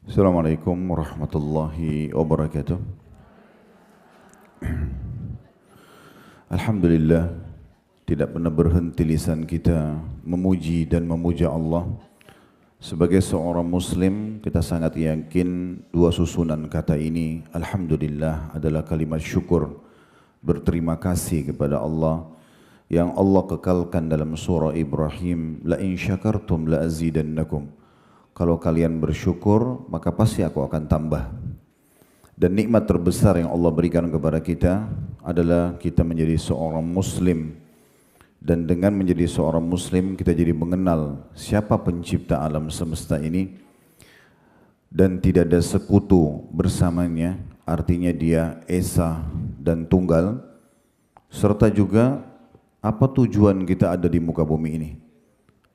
Assalamualaikum warahmatullahi wabarakatuh. Alhamdulillah, tidak pernah berhenti lisan kita memuji dan memuja Allah. Sebagai seorang muslim, kita sangat yakin dua susunan kata ini, Alhamdulillah, adalah kalimat syukur, berterima kasih kepada Allah yang Allah kekalkan dalam surah Ibrahim, La in syakartum la azidannakum. Kalau kalian bersyukur, maka pasti aku akan tambah. Dan nikmat terbesar yang Allah berikan kepada kita adalah kita menjadi seorang muslim. Dan dengan menjadi seorang muslim, kita jadi mengenal siapa pencipta alam semesta ini. Dan tidak ada sekutu bersamanya, artinya dia esa dan tunggal. Serta juga apa tujuan kita ada di muka bumi ini.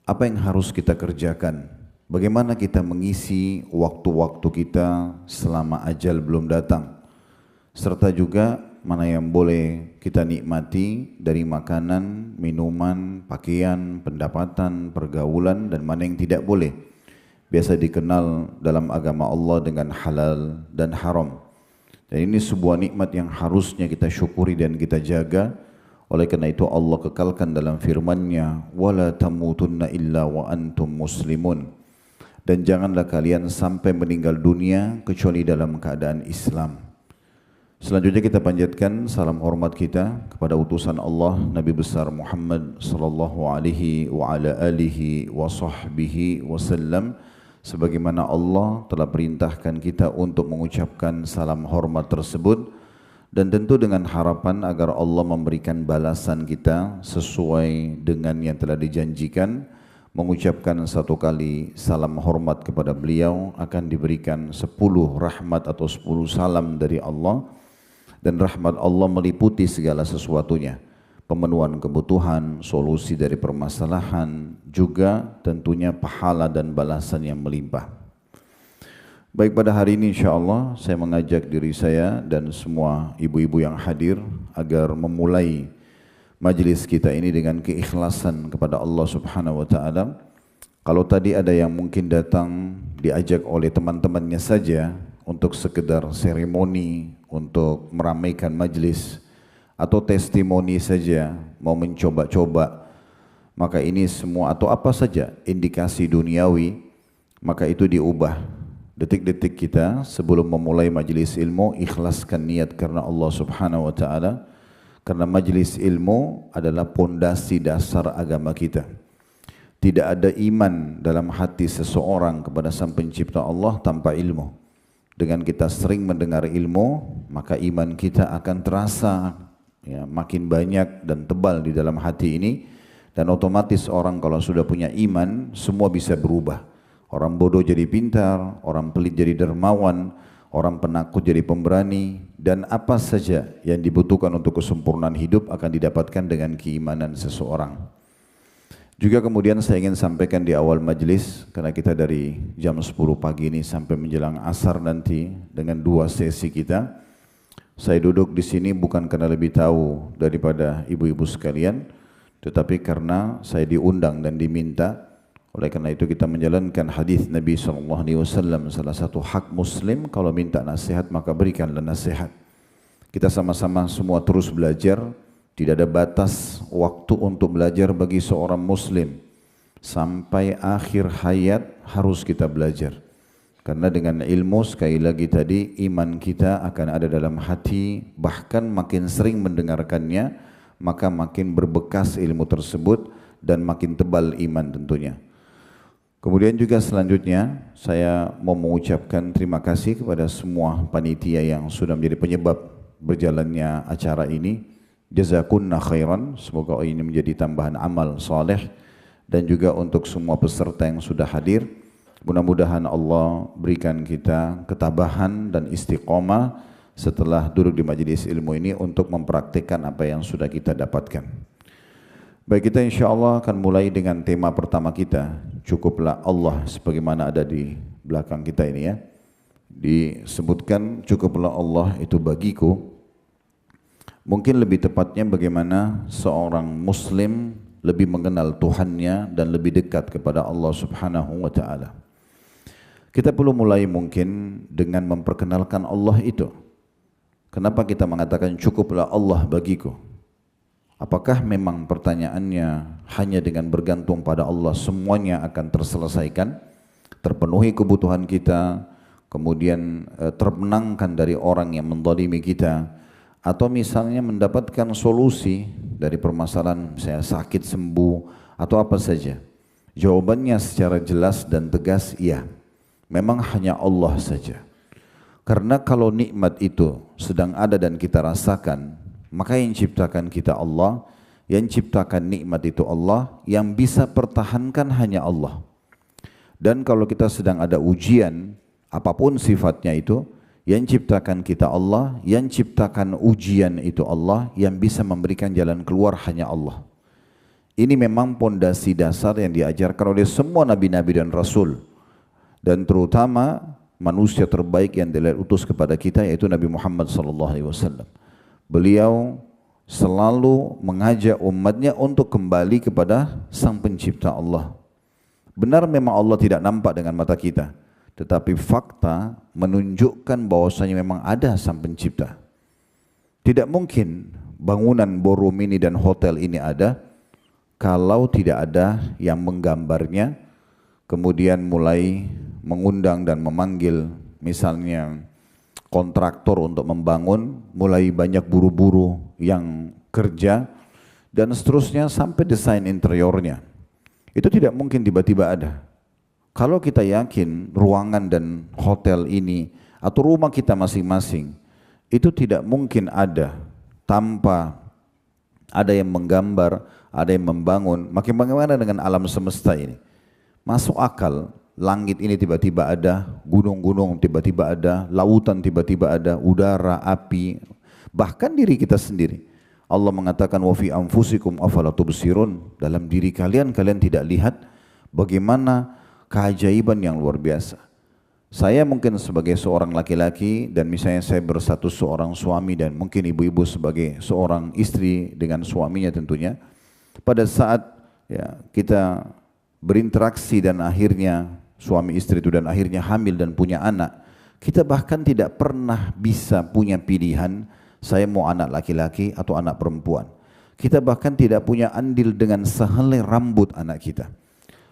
Apa yang harus kita kerjakan. Bagaimana kita mengisi waktu-waktu kita selama ajal belum datang. Serta juga mana yang boleh kita nikmati dari makanan, minuman, pakaian, pendapatan, pergaulan, dan mana yang tidak boleh. Biasa dikenal dalam agama Allah dengan halal dan haram. Dan ini sebuah nikmat yang harusnya kita syukuri dan kita jaga. Oleh karena itu Allah kekalkan dalam firman-Nya, "Wala tamutunna illa wa antum muslimun." Dan janganlah kalian sampai meninggal dunia kecuali dalam keadaan Islam. Selanjutnya kita panjatkan salam hormat kita kepada utusan Allah Nabi besar Muhammad sallallahu alaihi wa ala alihi wa sahbihi wasallam, sebagaimana Allah telah perintahkan kita untuk mengucapkan salam hormat tersebut, dan tentu dengan harapan agar Allah memberikan balasan kita sesuai dengan yang telah dijanjikan. Mengucapkan satu kali salam hormat kepada beliau akan diberikan 10 rahmat atau 10 salam dari Allah, dan rahmat Allah meliputi segala sesuatunya, pemenuhan kebutuhan, solusi dari permasalahan, juga tentunya pahala dan balasan yang melimpah. Baik, pada hari ini insyaAllah saya mengajak diri saya dan semua ibu-ibu yang hadir agar memulai majlis kita ini dengan keikhlasan kepada Allah Subhanahu wa taala. Kalau tadi ada yang mungkin datang diajak oleh teman-temannya saja untuk sekedar seremoni, untuk meramaikan majlis atau testimoni saja, mau mencoba-coba, maka ini semua atau apa saja indikasi duniawi, maka itu diubah. Detik-detik kita sebelum memulai majlis ilmu, ikhlaskan niat karena Allah Subhanahu wa taala. Karena majlis ilmu adalah pondasi dasar agama kita. Tidak ada iman dalam hati seseorang kepada Sang Pencipta Allah tanpa ilmu. Dengan kita sering mendengar ilmu, maka iman kita akan terasa ya, makin banyak dan tebal di dalam hati ini. Dan otomatis orang kalau sudah punya iman, semua bisa berubah. Orang bodoh jadi pintar, orang pelit jadi dermawan, orang penakut jadi pemberani, dan apa saja yang dibutuhkan untuk kesempurnaan hidup akan didapatkan dengan keimanan seseorang. Juga kemudian saya ingin sampaikan di awal majlis, karena kita dari jam 10 pagi ini sampai menjelang asar nanti dengan 2 sesi kita. Saya duduk di sini bukan karena lebih tahu daripada ibu-ibu sekalian, tetapi karena saya diundang dan diminta. Oleh karena itu kita menjalankan hadis Nabi SAW, salah satu hak muslim kalau minta nasihat maka berikanlah nasihat. Kita sama-sama semua terus belajar, tidak ada batas waktu untuk belajar bagi seorang muslim. Sampai akhir hayat harus kita belajar. Karena dengan ilmu sekali lagi tadi iman kita akan ada dalam hati, bahkan makin sering mendengarkannya maka makin berbekas ilmu tersebut dan makin tebal iman tentunya. Kemudian juga selanjutnya saya mau mengucapkan terima kasih kepada semua panitia yang sudah menjadi penyebab berjalannya acara ini. Jazakunna khairan, semoga ini menjadi tambahan amal saleh, dan juga untuk semua peserta yang sudah hadir. Mudah-mudahan Allah berikan kita ketabahan dan istiqomah setelah duduk di majelis ilmu ini untuk mempraktikkan apa yang sudah kita dapatkan. Baik, kita insya Allah akan mulai dengan tema pertama kita, cukuplah Allah, sebagaimana ada di belakang kita ini ya. Disebutkan cukuplah Allah itu bagiku. Mungkin lebih tepatnya bagaimana seorang muslim lebih mengenal Tuhannya dan lebih dekat kepada Allah Subhanahu wa taala. Kita perlu mulai mungkin dengan memperkenalkan Allah itu. Kenapa kita mengatakan cukuplah Allah bagiku? Apakah memang pertanyaannya hanya dengan bergantung pada Allah semuanya akan terselesaikan, terpenuhi kebutuhan kita, kemudian termenangkan dari orang yang menzalimi kita, atau misalnya mendapatkan solusi dari permasalahan saya sakit sembuh atau apa saja? Jawabannya secara jelas dan tegas iya, memang hanya Allah saja. Karena kalau nikmat itu sedang ada dan kita rasakan, maka yang ciptakan kita Allah, yang ciptakan nikmat itu Allah, yang bisa pertahankan hanya Allah. Dan kalau kita sedang ada ujian, apapun sifatnya itu, yang ciptakan kita Allah, yang ciptakan ujian itu Allah, yang bisa memberikan jalan keluar hanya Allah. Ini memang pondasi dasar yang diajarkan oleh semua nabi-nabi dan rasul. Dan terutama manusia terbaik yang diutus kepada kita yaitu Nabi Muhammad SAW. Beliau selalu mengajak umatnya untuk kembali kepada Sang Pencipta Allah. Benar memang Allah tidak nampak dengan mata kita, tetapi fakta menunjukkan bahwasanya memang ada Sang Pencipta. Tidak mungkin bangunan ballroom ini dan hotel ini ada kalau tidak ada yang menggambarnya, kemudian mulai mengundang dan memanggil misalnya kontraktor untuk membangun, mulai banyak buru-buru yang kerja dan seterusnya sampai desain interiornya. Itu tidak mungkin tiba-tiba ada. Kalau kita yakin ruangan dan hotel ini atau rumah kita masing-masing itu tidak mungkin ada tanpa ada yang menggambar, ada yang membangun, maka bagaimana dengan alam semesta ini? Masuk akal langit ini tiba-tiba ada, gunung-gunung tiba-tiba ada, lautan tiba-tiba ada, udara, api, bahkan diri kita sendiri. Allah mengatakan wa fi anfusikum afala tubsirun, dalam diri kalian tidak lihat bagaimana keajaiban yang luar biasa. Saya mungkin sebagai seorang laki-laki dan misalnya saya berstatus seorang suami dan mungkin ibu-ibu sebagai seorang istri dengan suaminya tentunya, pada saat ya kita berinteraksi dan akhirnya suami istri itu dan akhirnya hamil dan punya anak, kita bahkan tidak pernah bisa punya pilihan saya mau anak laki-laki atau anak perempuan. Kita bahkan tidak punya andil dengan sehelai rambut anak kita,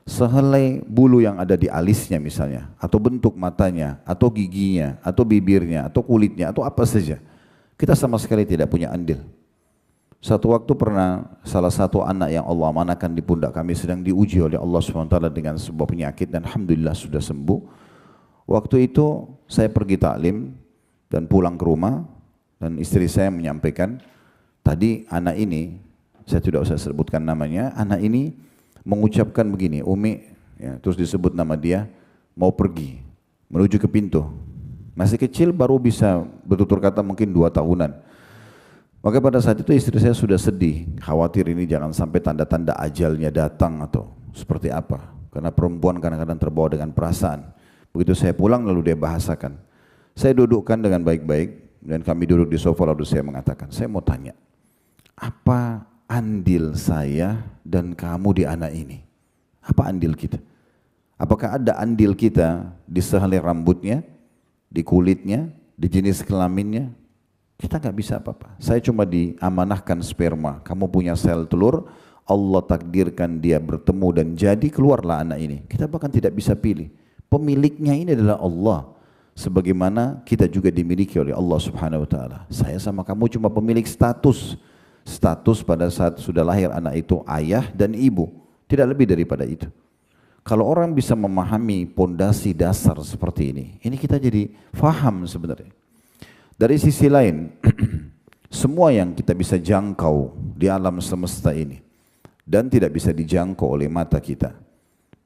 sehelai bulu yang ada di alisnya misalnya, atau bentuk matanya, atau giginya, atau bibirnya, atau kulitnya, atau apa saja. Kita sama sekali tidak punya andil. Satu waktu pernah salah satu anak yang Allah amanahkan di pundak kami sedang diuji oleh Allah SWT dengan sebuah penyakit dan alhamdulillah sudah sembuh. Waktu itu saya pergi taklim dan pulang ke rumah dan istri saya menyampaikan, tadi anak ini, saya tidak usah sebutkan namanya, anak ini mengucapkan begini, Umi, ya, terus disebut nama dia, mau pergi, menuju ke pintu. Masih kecil baru bisa bertutur kata mungkin 2 tahunan. Maka pada saat itu istri saya sudah sedih, khawatir ini jangan sampai tanda-tanda ajalnya datang atau seperti apa. Karena perempuan kadang-kadang terbawa dengan perasaan. Begitu saya pulang lalu dia bahasakan. Saya dudukkan dengan baik-baik dan kami duduk di sofa lalu saya mengatakan, saya mau tanya, apa andil saya dan kamu di anak ini? Apa andil kita? Apakah ada andil kita di sehelai rambutnya, di kulitnya, di jenis kelaminnya? Kita nggak bisa apa-apa. Saya cuma diamanahkan sperma. Kamu punya sel telur, Allah takdirkan dia bertemu dan jadi keluarlah anak ini. Kita bahkan tidak bisa pilih. Pemiliknya ini adalah Allah. Sebagaimana kita juga dimiliki oleh Allah Subhanahu Wa Taala. Saya sama kamu cuma pemilik status. Status pada saat sudah lahir anak itu ayah dan ibu. Tidak lebih daripada itu. Kalau orang bisa memahami pondasi dasar seperti ini kita jadi faham sebenarnya. Dari sisi lain, semua yang kita bisa jangkau di alam semesta ini dan tidak bisa dijangkau oleh mata kita,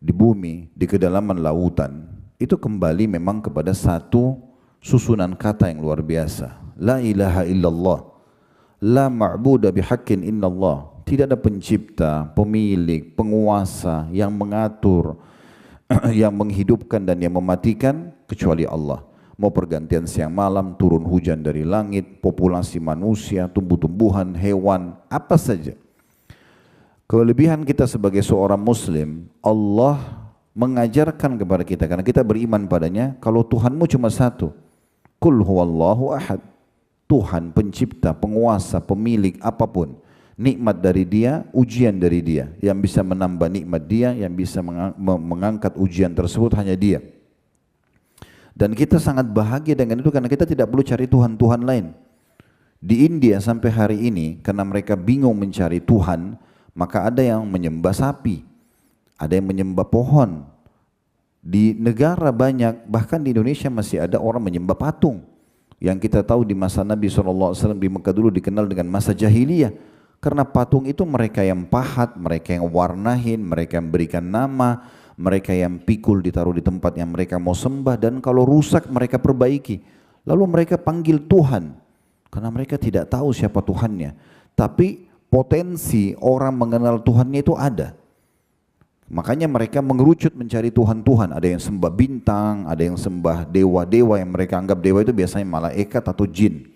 di bumi, di kedalaman lautan, itu kembali memang kepada satu susunan kata yang luar biasa. La ilaha illallah, la ma'buda bihaqqin illallah. Tidak ada pencipta, pemilik, penguasa yang mengatur, yang menghidupkan dan yang mematikan kecuali Allah. Mau pergantian siang malam, turun hujan dari langit, populasi manusia, tumbuh-tumbuhan, hewan, apa saja. Kelebihan kita sebagai seorang muslim, Allah mengajarkan kepada kita, karena kita beriman padanya, kalau Tuhanmu cuma satu. Qul huwallahu ahad. Tuhan pencipta, penguasa, pemilik apapun. Nikmat dari dia, ujian dari dia. Yang bisa menambah nikmat dia, yang bisa mengangkat ujian tersebut hanya dia. Dan kita sangat bahagia dengan itu karena kita tidak perlu cari Tuhan-Tuhan lain. Di India sampai hari ini, karena mereka bingung mencari Tuhan, maka ada yang menyembah sapi, ada yang menyembah pohon. Di negara banyak, bahkan di Indonesia masih ada orang menyembah patung. Yang kita tahu di masa Nabi SAW di Mekah dulu dikenal dengan masa jahiliyah. Karena patung itu mereka yang pahat, mereka yang warnahin, mereka yang berikan nama, mereka yang pikul ditaruh di tempat yang mereka mau sembah, dan kalau rusak mereka perbaiki. Lalu mereka panggil Tuhan, karena mereka tidak tahu siapa Tuhannya. Tapi potensi orang mengenal Tuhannya itu ada. Makanya mereka mengerucut mencari Tuhan-Tuhan. Ada yang sembah bintang, ada yang sembah dewa-dewa yang mereka anggap dewa itu biasanya malaikat atau jin.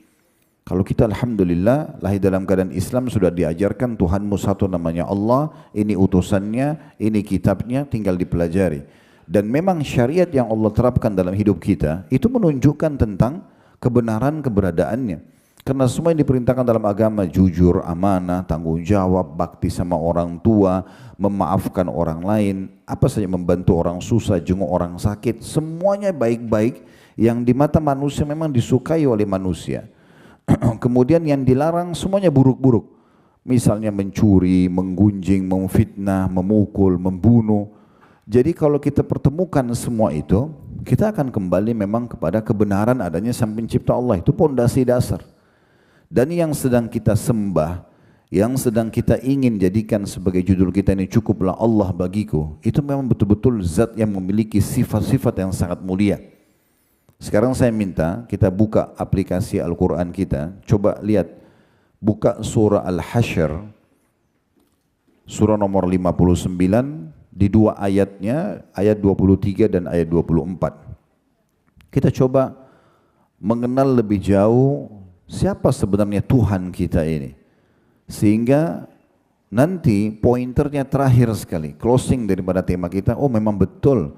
Kalau kita alhamdulillah lahir dalam keadaan Islam, sudah diajarkan Tuhanmu satu namanya Allah, ini utusannya, ini kitabnya, tinggal dipelajari. Dan memang syariat yang Allah terapkan dalam hidup kita itu menunjukkan tentang kebenaran keberadaannya. Karena semua yang diperintahkan dalam agama, jujur, amanah, tanggung jawab, bakti sama orang tua, memaafkan orang lain, apa saja, membantu orang susah, jenguk orang sakit, semuanya baik-baik yang di mata manusia memang disukai oleh manusia. Kemudian yang dilarang semuanya buruk-buruk. Misalnya mencuri, menggunjing, memfitnah, memukul, membunuh. Jadi kalau kita pertemukan semua itu, kita akan kembali memang kepada kebenaran adanya Sang Pencipta Allah. Itu pondasi dasar. Dan yang sedang kita sembah, yang sedang kita ingin jadikan sebagai judul kita ini, cukuplah Allah bagiku, itu memang betul-betul zat yang memiliki sifat-sifat yang sangat mulia. Sekarang saya minta kita buka aplikasi Al-Quran kita, coba lihat, buka surah Al-Hasyr, surah nomor 59, di dua ayatnya, ayat 23 dan ayat 24. Kita coba mengenal lebih jauh siapa sebenarnya Tuhan kita ini. Sehingga nanti pointernya terakhir sekali, closing daripada tema kita, oh memang betul,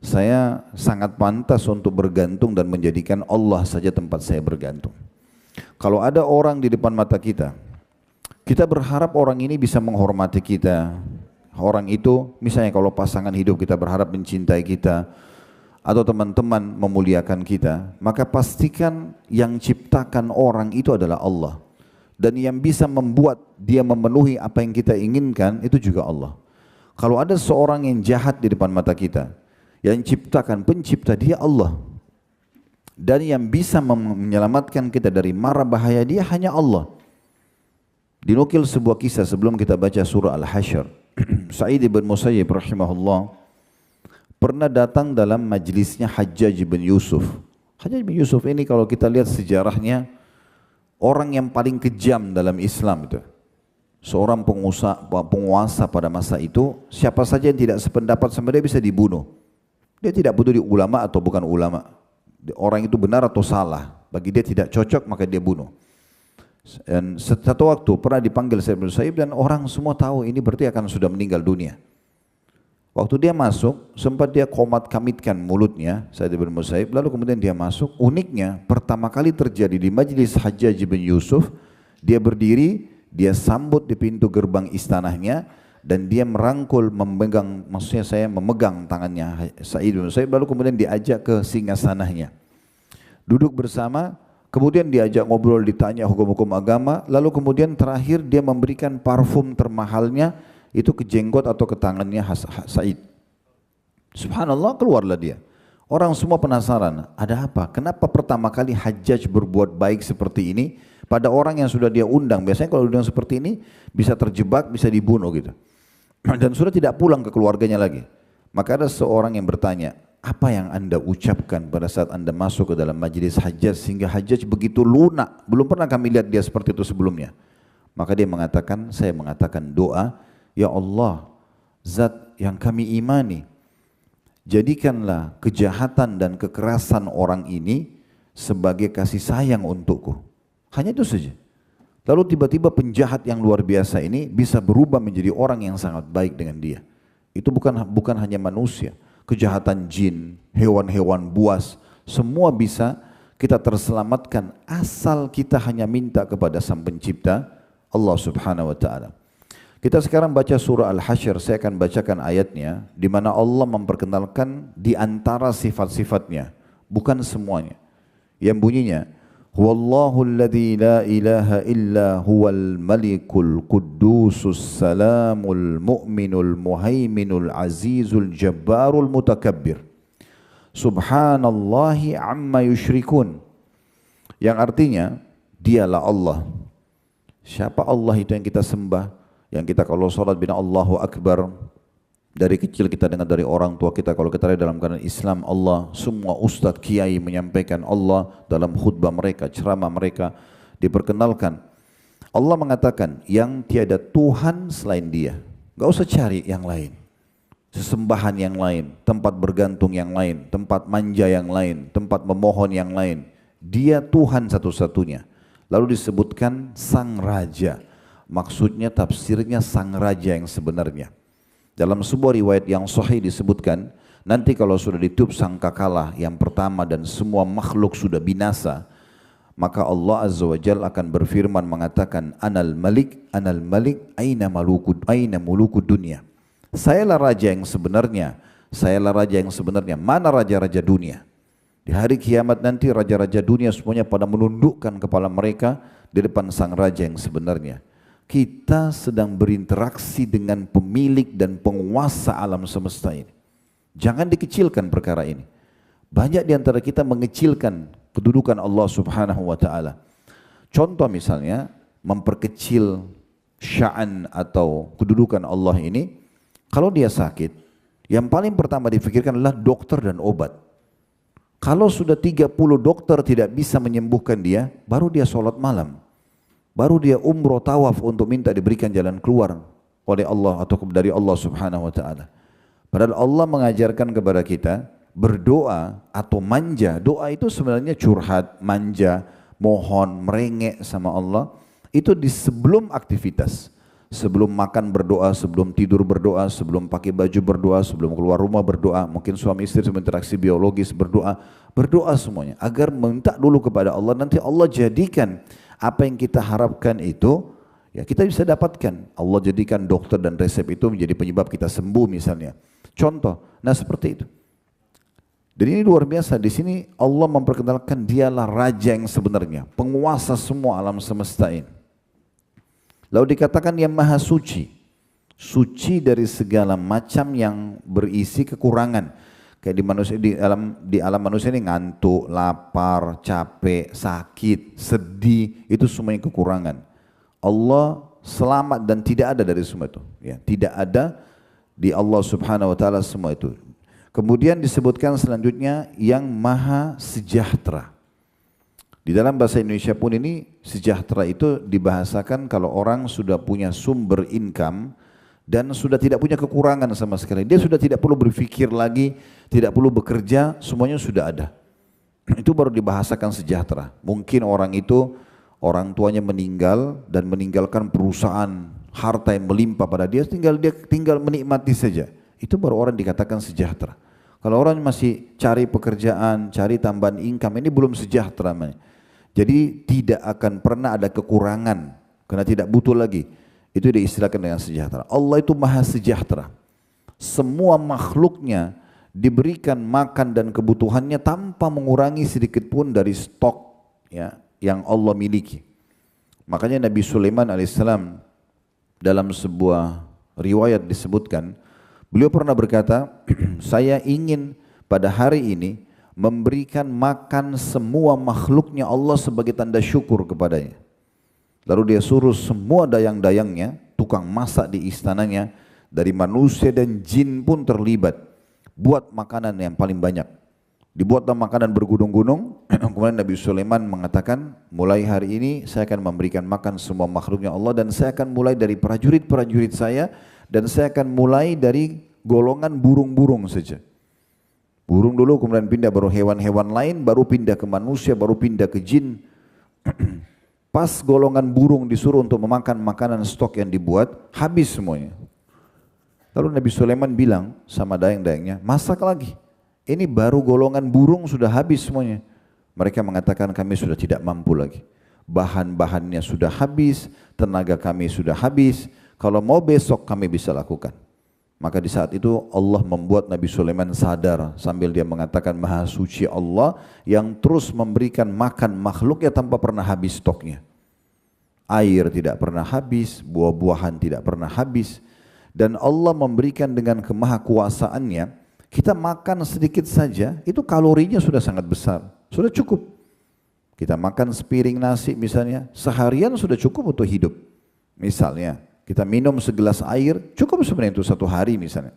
saya sangat pantas untuk bergantung dan menjadikan Allah saja tempat saya bergantung. Kalau ada orang di depan mata kita, kita berharap orang ini bisa menghormati kita. Orang itu, misalnya kalau pasangan hidup kita berharap mencintai kita, atau teman-teman memuliakan kita, maka pastikan yang ciptakan orang itu adalah Allah. Dan yang bisa membuat dia memenuhi apa yang kita inginkan itu juga Allah. Kalau ada seorang yang jahat di depan mata kita, yang ciptakan, pencipta dia Allah. Dan yang bisa menyelamatkan kita dari mara bahaya dia hanya Allah. Dinukil sebuah kisah sebelum kita baca surah Al-Hasyr. Sa'id bin Musayyib rahimahullah pernah datang dalam majlisnya Hajjaj bin Yusuf. Hajjaj bin Yusuf ini kalau kita lihat sejarahnya, orang yang paling kejam dalam Islam itu. Seorang penguasa pada masa itu, siapa saja yang tidak sependapat sama dia bisa dibunuh. Dia tidak peduli ulama atau bukan ulama. Orang itu benar atau salah, bagi dia tidak cocok maka dia bunuh. Dan satu waktu pernah dipanggil Sa'id bin Musayyib dan orang semua tahu ini berarti akan sudah meninggal dunia. Waktu dia masuk, sempat dia komat-kamitkan mulutnya, Sa'id bin Musayyib, lalu kemudian dia masuk. Uniknya, pertama kali terjadi di majlis Hajjaj bin Yusuf, dia berdiri, dia sambut di pintu gerbang istanahnya, dan dia merangkul, memegang, maksudnya saya memegang tangannya Sa'id bin Musayyib, lalu kemudian diajak ke singgasananya. Duduk bersama, kemudian diajak ngobrol, ditanya hukum-hukum agama, lalu kemudian terakhir dia memberikan parfum termahalnya, itu ke jenggot atau ke tangannya Sa'id. Subhanallah, keluarlah dia. Orang semua penasaran, ada apa? Kenapa pertama kali Hajjaj berbuat baik seperti ini pada orang yang sudah dia undang? Biasanya kalau undang seperti ini bisa terjebak, bisa dibunuh gitu. Dan sudah tidak pulang ke keluarganya lagi. Maka ada seorang yang bertanya, apa yang anda ucapkan pada saat anda masuk ke dalam majlis Hajjaj sehingga Hajjaj begitu lunak? Belum pernah kami lihat dia seperti itu sebelumnya. Maka dia mengatakan, saya mengatakan doa, ya Allah, zat yang kami imani, jadikanlah kejahatan dan kekerasan orang ini sebagai kasih sayang untukku. Hanya itu saja. Lalu tiba-tiba penjahat yang luar biasa ini bisa berubah menjadi orang yang sangat baik dengan dia. Itu bukan hanya manusia, kejahatan jin, hewan-hewan buas, semua bisa kita terselamatkan asal kita hanya minta kepada Sang Pencipta Allah Subhanahu wa taala. Kita sekarang baca surah Al-Hasyr, saya akan bacakan ayatnya di mana Allah memperkenalkan di antara sifat-sifatnya, bukan semuanya. Yang bunyinya, Huwallahu alladzi la ilaha illa huwal malikul quddusus salamul mu'minul muhaiminul azizul jabbarul mutakabbir. Subhanallahi amma yushrikun. Yang artinya, dialah Allah. Siapa Allah itu yang kita sembah? Yang kita kalau sholat bina Allahu Akbar, dari kecil kita dengar dari orang tua kita, kalau kita lihat dalam keadaan Islam Allah, semua ustadz kiai menyampaikan Allah dalam khutbah mereka, ceramah mereka, diperkenalkan. Allah mengatakan yang tiada Tuhan selain Dia. Gak usah cari yang lain, sesembahan yang lain, tempat bergantung yang lain, tempat manja yang lain, tempat memohon yang lain. Dia Tuhan satu-satunya. Lalu disebutkan Sang Raja. Maksudnya tafsirnya Sang Raja yang sebenarnya. Dalam sebuah riwayat yang sahih disebutkan, nanti kalau sudah ditiup sangkakala yang pertama dan semua makhluk sudah binasa, maka Allah Azza wa Jalla akan berfirman mengatakan, Anal Malik, aina mulukud dunia. Sayalah raja yang sebenarnya, sayalah raja yang sebenarnya. Mana raja-raja dunia? Di hari kiamat nanti raja-raja dunia semuanya pada menundukkan kepala mereka di depan Sang Raja yang sebenarnya. Kita sedang berinteraksi dengan pemilik dan penguasa alam semesta ini. Jangan dikecilkan perkara ini. Banyak di antara kita mengecilkan kedudukan Allah Subhanahu wa taala. Contoh misalnya memperkecil sya'an atau kedudukan Allah ini. Kalau dia sakit, yang paling pertama dipikirkan adalah dokter dan obat. Kalau sudah 30 dokter tidak bisa menyembuhkan dia, baru dia sholat malam. Baru dia umroh tawaf untuk minta diberikan jalan keluar oleh Allah atau dari Allah Subhanahu wa taala. Padahal Allah mengajarkan kepada kita berdoa atau manja. Doa itu sebenarnya curhat, manja, mohon, merengek sama Allah. Itu di sebelum aktivitas. Sebelum makan berdoa, sebelum tidur berdoa, sebelum pakai baju berdoa, sebelum keluar rumah berdoa. Mungkin suami istri berinteraksi biologis berdoa. Berdoa semuanya agar minta dulu kepada Allah. Nanti Allah jadikan apa yang kita harapkan itu, ya kita bisa dapatkan. Allah jadikan dokter dan resep itu menjadi penyebab kita sembuh misalnya. Contoh, nah seperti itu. Dan ini luar biasa, di sini Allah memperkenalkan dialah raja yang sebenarnya, penguasa semua alam semesta ini. Lalu dikatakan yang maha suci, suci dari segala macam yang berisi kekurangan. Kayak di alam manusia ini ngantuk, lapar, capek, sakit, sedih, itu semuanya kekurangan. Allah selamat dan tidak ada dari semua itu. Ya, tidak ada di Allah Subhanahu wa taala semua itu. Kemudian disebutkan selanjutnya yang maha sejahtera. Di dalam bahasa Indonesia pun ini sejahtera itu dibahasakan kalau orang sudah punya sumber income dan sudah tidak punya kekurangan sama sekali. Dia sudah tidak perlu berpikir lagi, tidak perlu bekerja, semuanya sudah ada. Itu baru dibahasakan sejahtera. Mungkin orang itu, orang tuanya meninggal dan meninggalkan perusahaan, harta yang melimpah pada dia tinggal menikmati saja. Itu baru orang dikatakan sejahtera. Kalau orang masih cari pekerjaan, cari tambahan income, ini belum sejahtera. Jadi tidak akan pernah ada kekurangan karena tidak butuh lagi. Itu diistilahkan dengan sejahtera. Allah itu maha sejahtera. Semua makhluknya diberikan makan dan kebutuhannya tanpa mengurangi sedikit pun dari stok ya, yang Allah miliki. Makanya Nabi Sulaiman alaihissalam dalam sebuah riwayat disebutkan, beliau pernah berkata, saya ingin pada hari ini memberikan makan semua makhluknya Allah sebagai tanda syukur kepadanya. Lalu dia suruh semua dayang-dayangnya, tukang masak di istananya, dari manusia dan jin pun terlibat, buat makanan yang paling banyak. Dibuatlah makanan bergunung-gunung. Kemudian Nabi Sulaiman mengatakan, mulai hari ini saya akan memberikan makan semua makhluknya Allah, dan saya akan mulai dari prajurit-prajurit saya, dan saya akan mulai dari golongan burung-burung saja. Burung dulu, kemudian pindah baru hewan-hewan lain, baru pindah ke manusia, baru pindah ke jin. Pas golongan burung disuruh untuk memakan makanan stok yang dibuat, habis semuanya. Lalu Nabi Sulaiman bilang sama dayang-dayangnya, masak lagi. Ini baru golongan burung sudah habis semuanya. Mereka mengatakan kami sudah tidak mampu lagi. Bahan-bahannya sudah habis, tenaga kami sudah habis. Kalau mau besok kami bisa lakukan. Maka di saat itu Allah membuat Nabi Sulaiman sadar sambil dia mengatakan Maha Suci Allah yang terus memberikan makan makhluknya tanpa pernah habis stoknya. Air tidak pernah habis, buah-buahan tidak pernah habis. Dan Allah memberikan dengan kemahakuasaannya, kita makan sedikit saja, itu kalorinya sudah sangat besar, sudah cukup. Kita makan sepiring nasi misalnya, seharian sudah cukup untuk hidup. Misalnya, kita minum segelas air, cukup sebenarnya itu 1 hari misalnya.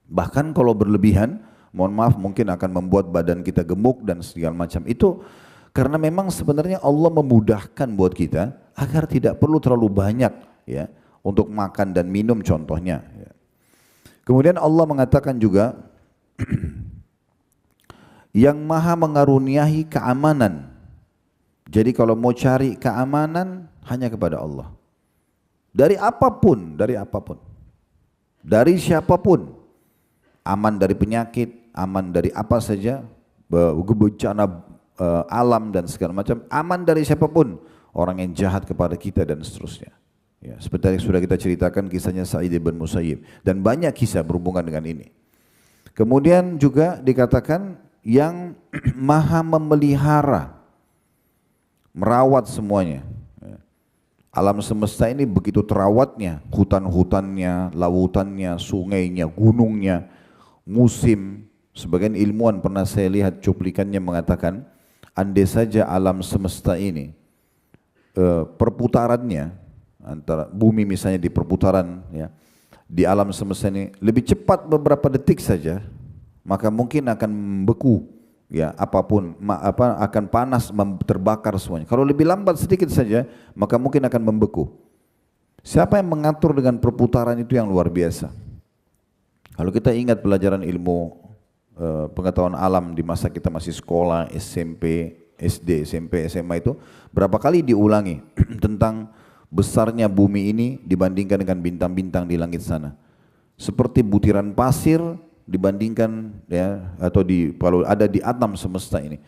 Bahkan kalau berlebihan, mohon maaf mungkin akan membuat badan kita gemuk dan segala macam. Itu karena memang sebenarnya Allah memudahkan buat kita agar tidak perlu terlalu banyak ya untuk makan dan minum contohnya. Kemudian Allah mengatakan juga yang maha mengaruniai keamanan. Jadi kalau mau cari keamanan hanya kepada Allah. Dari apapun, dari siapapun, aman dari penyakit, aman dari apa saja, bencana alam dan segala macam, aman dari siapapun, orang yang jahat kepada kita dan seterusnya. Ya, seperti yang sudah kita ceritakan kisahnya Sa'id bin Musayyib dan banyak kisah berhubungan dengan ini. Kemudian juga dikatakan yang maha memelihara, merawat semuanya. Alam semesta ini begitu terawatnya, hutan-hutannya, lautannya, sungainya, gunungnya, musim. Sebagian ilmuwan pernah saya lihat cuplikannya mengatakan, andai saja alam semesta ini perputarannya antara bumi misalnya di perputaran ya di alam semesta ini lebih cepat beberapa detik saja, maka mungkin akan membeku ya apapun akan panas terbakar semuanya. Kalau lebih lambat sedikit saja maka mungkin akan membeku. Siapa yang mengatur dengan perputaran itu yang luar biasa. Kalau kita ingat pelajaran ilmu pengetahuan alam di masa kita masih sekolah SMP, SD, SMP, SMA itu berapa kali diulangi tentang besarnya bumi ini dibandingkan dengan bintang-bintang di langit sana. Seperti butiran pasir dibandingkan ya atau kalau ada di alam semesta ini.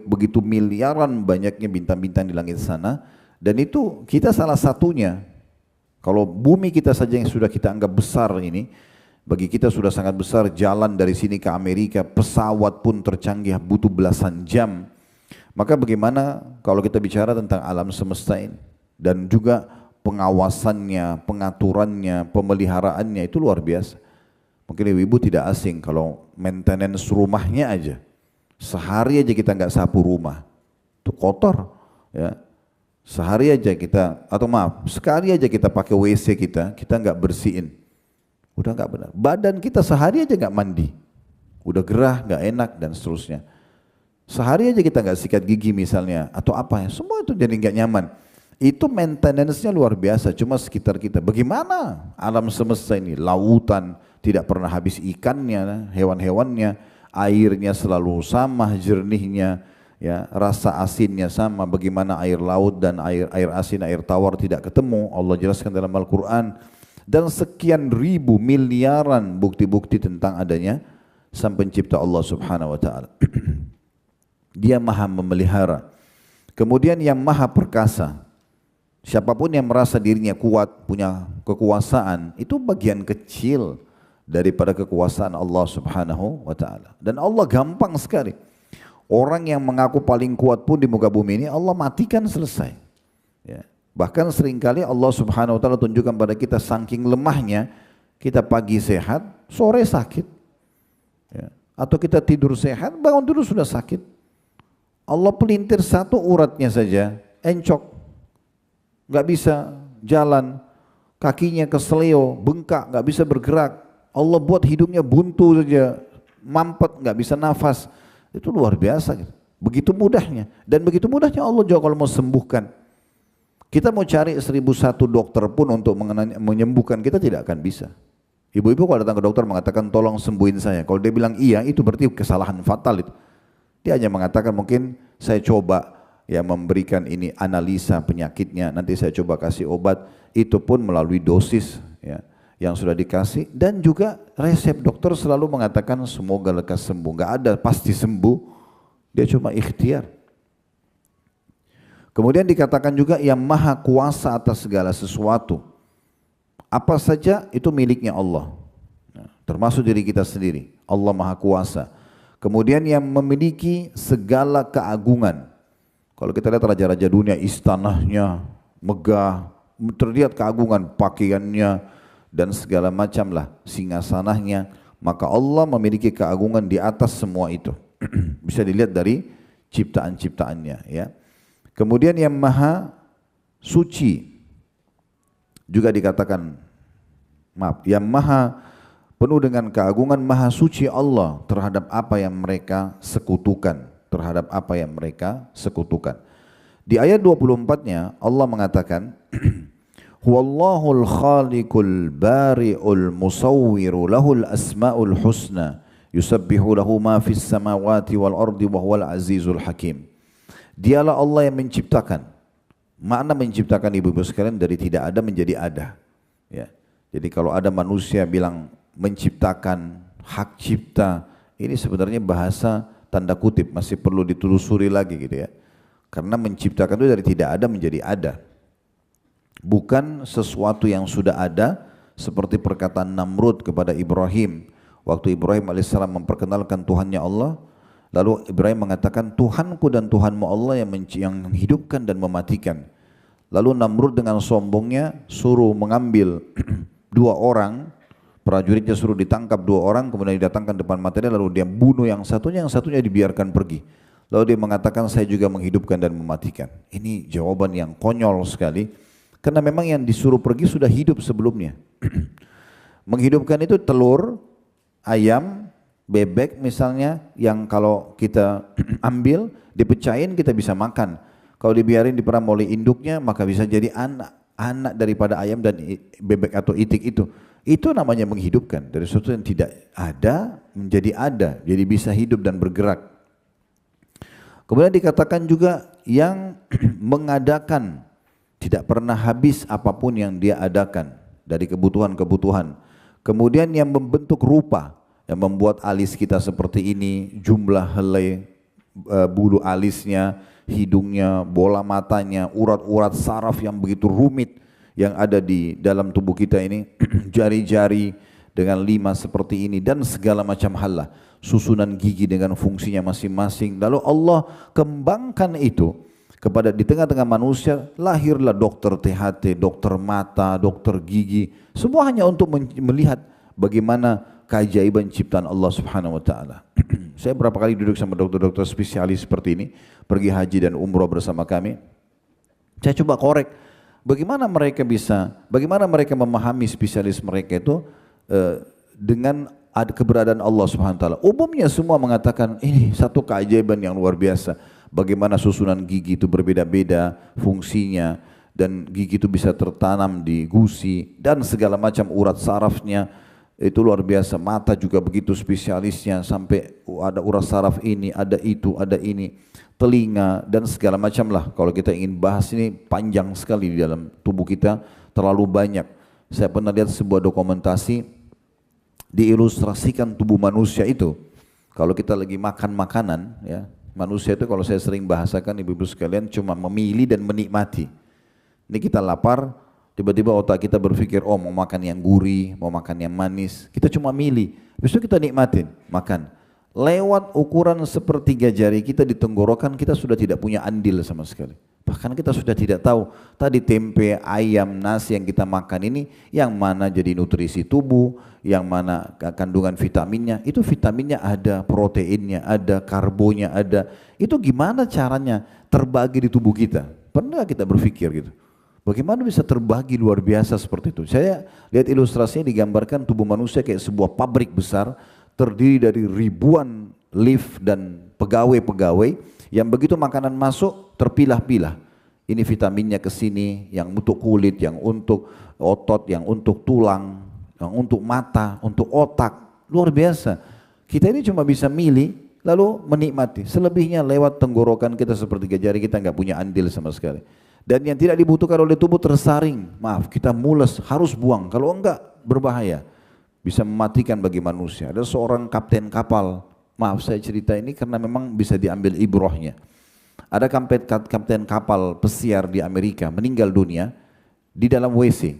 Begitu miliaran banyaknya bintang-bintang di langit sana dan itu kita salah satunya. Kalau bumi kita saja yang sudah kita anggap besar ini, bagi kita sudah sangat besar, jalan dari sini ke Amerika, pesawat pun tercanggih butuh belasan jam. Maka bagaimana kalau kita bicara tentang alam semesta ini? Dan juga pengawasannya, pengaturannya, pemeliharaannya itu luar biasa. Mungkin ibu-ibu tidak asing kalau maintenance rumahnya aja. Sehari aja kita nggak sapu rumah, itu kotor. Ya. Sehari aja kita, atau maaf, sekali aja kita pakai WC kita nggak bersihin. Udah nggak benar. Badan kita sehari aja nggak mandi, udah gerah, nggak enak dan seterusnya. Sehari aja kita nggak sikat gigi misalnya, atau apa ya, semua itu jadi nggak nyaman. Itu maintenance-nya luar biasa, cuma sekitar kita. Bagaimana alam semesta ini, lautan tidak pernah habis ikannya, hewan-hewannya, airnya selalu sama jernihnya, ya rasa asinnya sama. Bagaimana air laut dan air asin, air tawar tidak ketemu, Allah jelaskan dalam Al-Quran. Dan sekian ribu miliaran bukti-bukti tentang adanya Sang Pencipta Allah Subhanahu Wa Taala. Dia maha memelihara. Kemudian yang maha perkasa. Siapapun yang merasa dirinya kuat, punya kekuasaan, itu bagian kecil daripada kekuasaan Allah Subhanahu wa taala. Dan Allah gampang sekali. Orang yang mengaku paling kuat pun di muka bumi ini Allah matikan selesai. Ya. Bahkan seringkali Allah Subhanahu wa taala tunjukkan pada kita saking lemahnya, kita pagi sehat, sore sakit. Ya. Atau kita tidur sehat, bangun dulu sudah sakit. Allah pelintir satu uratnya saja, encok. Nggak bisa jalan, kakinya keseleo, bengkak, nggak bisa bergerak. Allah buat hidupnya buntu saja, mampet, nggak bisa nafas. Itu luar biasa. Begitu mudahnya. Dan begitu mudahnya Allah juga kalau mau sembuhkan. Kita mau cari 1001 dokter pun untuk menyembuhkan kita tidak akan bisa. Ibu-ibu kalau datang ke dokter mengatakan tolong sembuhin saya. Kalau dia bilang iya, itu berarti kesalahan fatal itu. Dia hanya mengatakan mungkin saya coba ya memberikan ini analisa penyakitnya, nanti saya coba kasih obat, itu pun melalui dosis ya, yang sudah dikasih, dan juga resep dokter selalu mengatakan semoga lekas sembuh. Nggak ada pasti sembuh, dia cuma ikhtiar. Kemudian dikatakan juga yang maha kuasa atas segala sesuatu. Apa saja itu miliknya Allah. Nah, termasuk diri kita sendiri. Allah maha kuasa. Kemudian yang memiliki segala keagungan. Kalau kita lihat raja-raja dunia, istananya megah, terlihat keagungan pakaiannya dan segala macam lah singgasananya. Maka Allah memiliki keagungan di atas semua itu. Bisa dilihat dari ciptaan-ciptaannya, ya. Kemudian yang maha suci juga dikatakan, yang maha penuh dengan keagungan, maha suci Allah terhadap apa yang mereka sekutukan, terhadap apa yang mereka sekutukan. Di ayat 24-nya Allah mengatakan, Huwallahul khaliqul bari'ul musawwiru lahul asma'ul husna yusabbihu lahu ma fis samawati wal ardi wa huwal azizul hakim. Dialah Allah yang menciptakan. Makna menciptakan ibu-ibu sekalian dari tidak ada menjadi ada. Ya. Jadi kalau ada manusia bilang menciptakan, hak cipta, ini sebenarnya bahasa tanda kutip, masih perlu ditelusuri lagi gitu ya. Karena menciptakan itu dari tidak ada menjadi ada. Bukan sesuatu yang sudah ada, seperti perkataan Namrud kepada Ibrahim. Waktu Ibrahim alaihissalam memperkenalkan Tuhannya Allah, lalu Ibrahim mengatakan, Tuhanku dan Tuhanmu Allah yang menghidupkan dan mematikan. Lalu Namrud dengan sombongnya suruh mengambil 2 orang, prajuritnya suruh ditangkap 2 orang, kemudian didatangkan depan matanya, lalu dia bunuh yang satunya dibiarkan pergi. Lalu dia mengatakan, saya juga menghidupkan dan mematikan. Ini jawaban yang konyol sekali, karena memang yang disuruh pergi sudah hidup sebelumnya. Menghidupkan itu telur, ayam, bebek misalnya, yang kalau kita ambil, dipecahin kita bisa makan. Kalau dibiarin diperam oleh induknya, maka bisa jadi anak daripada ayam dan bebek atau itik itu. Itu namanya menghidupkan. Dari sesuatu yang tidak ada menjadi ada, jadi bisa hidup dan bergerak. Kemudian dikatakan juga yang mengadakan, tidak pernah habis apapun yang dia adakan dari kebutuhan-kebutuhan. Kemudian yang membentuk rupa, yang membuat alis kita seperti ini, jumlah helai bulu alisnya, hidungnya, bola matanya, urat-urat saraf yang begitu rumit yang ada di dalam tubuh kita ini, jari-jari dengan 5 seperti ini dan segala macam hal lah, susunan gigi dengan fungsinya masing-masing. Lalu Allah kembangkan itu kepada di tengah-tengah manusia, lahirlah dokter THT, dokter mata, dokter gigi, semua hanya untuk melihat bagaimana keajaiban ciptaan Allah Subhanahu wa taala. Saya berapa kali duduk sama dokter-dokter spesialis seperti ini, pergi haji dan umroh bersama kami. Saya coba korek bagaimana mereka memahami spesialis mereka itu dengan keberadaan Allah Subhanahu wa taala. Umumnya semua mengatakan ini satu keajaiban yang luar biasa. Bagaimana susunan gigi itu berbeda-beda fungsinya, dan gigi itu bisa tertanam di gusi dan segala macam urat sarafnya. Itu luar biasa. Mata juga begitu spesialisnya, sampai ada urat saraf ini, ada itu, ada ini, telinga dan segala macam lah. Kalau kita ingin bahas ini panjang sekali di dalam tubuh kita, terlalu banyak. Saya pernah lihat sebuah dokumentasi, diilustrasikan tubuh manusia itu. Kalau kita lagi makan makanan, ya, manusia itu kalau saya sering bahasakan ibu-ibu sekalian cuma memilih dan menikmati. Ini kita lapar, tiba-tiba otak kita berpikir, oh mau makan yang gurih, mau makan yang manis. Kita cuma milih, habis itu kita nikmatin, makan. Lewat ukuran sepertiga jari kita di tenggorokan, kita sudah tidak punya andil sama sekali. Bahkan kita sudah tidak tahu tadi tempe, ayam, nasi yang kita makan ini yang mana jadi nutrisi tubuh, yang mana kandungan vitaminnya. Itu vitaminnya ada, proteinnya ada, karbonya ada. Itu gimana caranya terbagi di tubuh kita? Pernah kita berpikir gitu? Bagaimana bisa terbagi luar biasa seperti itu? Saya lihat ilustrasinya digambarkan tubuh manusia kayak sebuah pabrik besar, terdiri dari ribuan lift dan pegawai-pegawai yang begitu makanan masuk terpilah-pilah. Ini vitaminnya ke sini, yang untuk kulit, yang untuk otot, yang untuk tulang, yang untuk mata, untuk otak. Luar biasa. Kita ini cuma bisa milih lalu menikmati. Selebihnya lewat tenggorokan kita seperti jari, kita nggak punya andil sama sekali. Dan yang tidak dibutuhkan oleh tubuh tersaring. Maaf, kita mules, harus buang. Kalau enggak, berbahaya, bisa mematikan bagi manusia. Ada seorang kapten kapal, maaf saya cerita ini karena memang bisa diambil ibrahnya. Ada kapten kapal pesiar di Amerika meninggal dunia di dalam WC.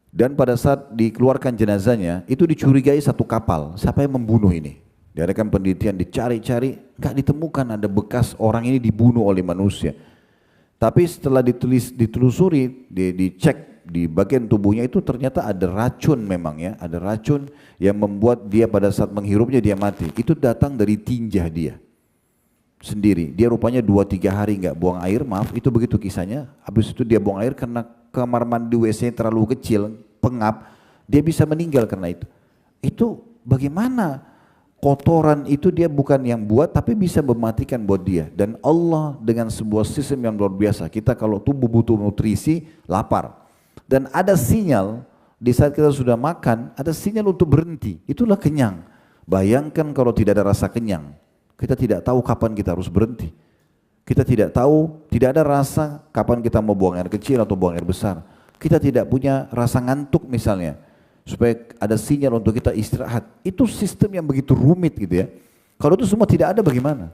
Dan pada saat dikeluarkan jenazahnya, itu dicurigai satu kapal. Siapa yang membunuh ini? Diadakan penelitian, dicari-cari, nggak ditemukan ada bekas orang ini dibunuh oleh manusia. Tapi setelah ditelusuri, dicek di bagian tubuhnya itu ternyata ada racun memang ya. Ada racun yang membuat dia pada saat menghirupnya dia mati. Itu datang dari tinja dia sendiri. Dia rupanya 2-3 hari nggak buang air, maaf itu begitu kisahnya. Habis itu dia buang air karena kamar mandi WC terlalu kecil, pengap, dia bisa meninggal karena itu. Itu bagaimana kotoran itu dia bukan yang buat tapi bisa mematikan buat dia. Dan Allah dengan sebuah sistem yang luar biasa. Kita kalau tubuh butuh nutrisi, lapar. Dan ada sinyal di saat kita sudah makan, ada sinyal untuk berhenti. Itulah kenyang. Bayangkan kalau tidak ada rasa kenyang. Kita tidak tahu kapan kita harus berhenti. Kita tidak tahu, tidak ada rasa kapan kita mau buang air kecil atau buang air besar. Kita tidak punya rasa ngantuk misalnya, supaya ada sinyal untuk kita istirahat. Itu sistem yang begitu rumit gitu ya. Kalau itu semua tidak ada bagaimana?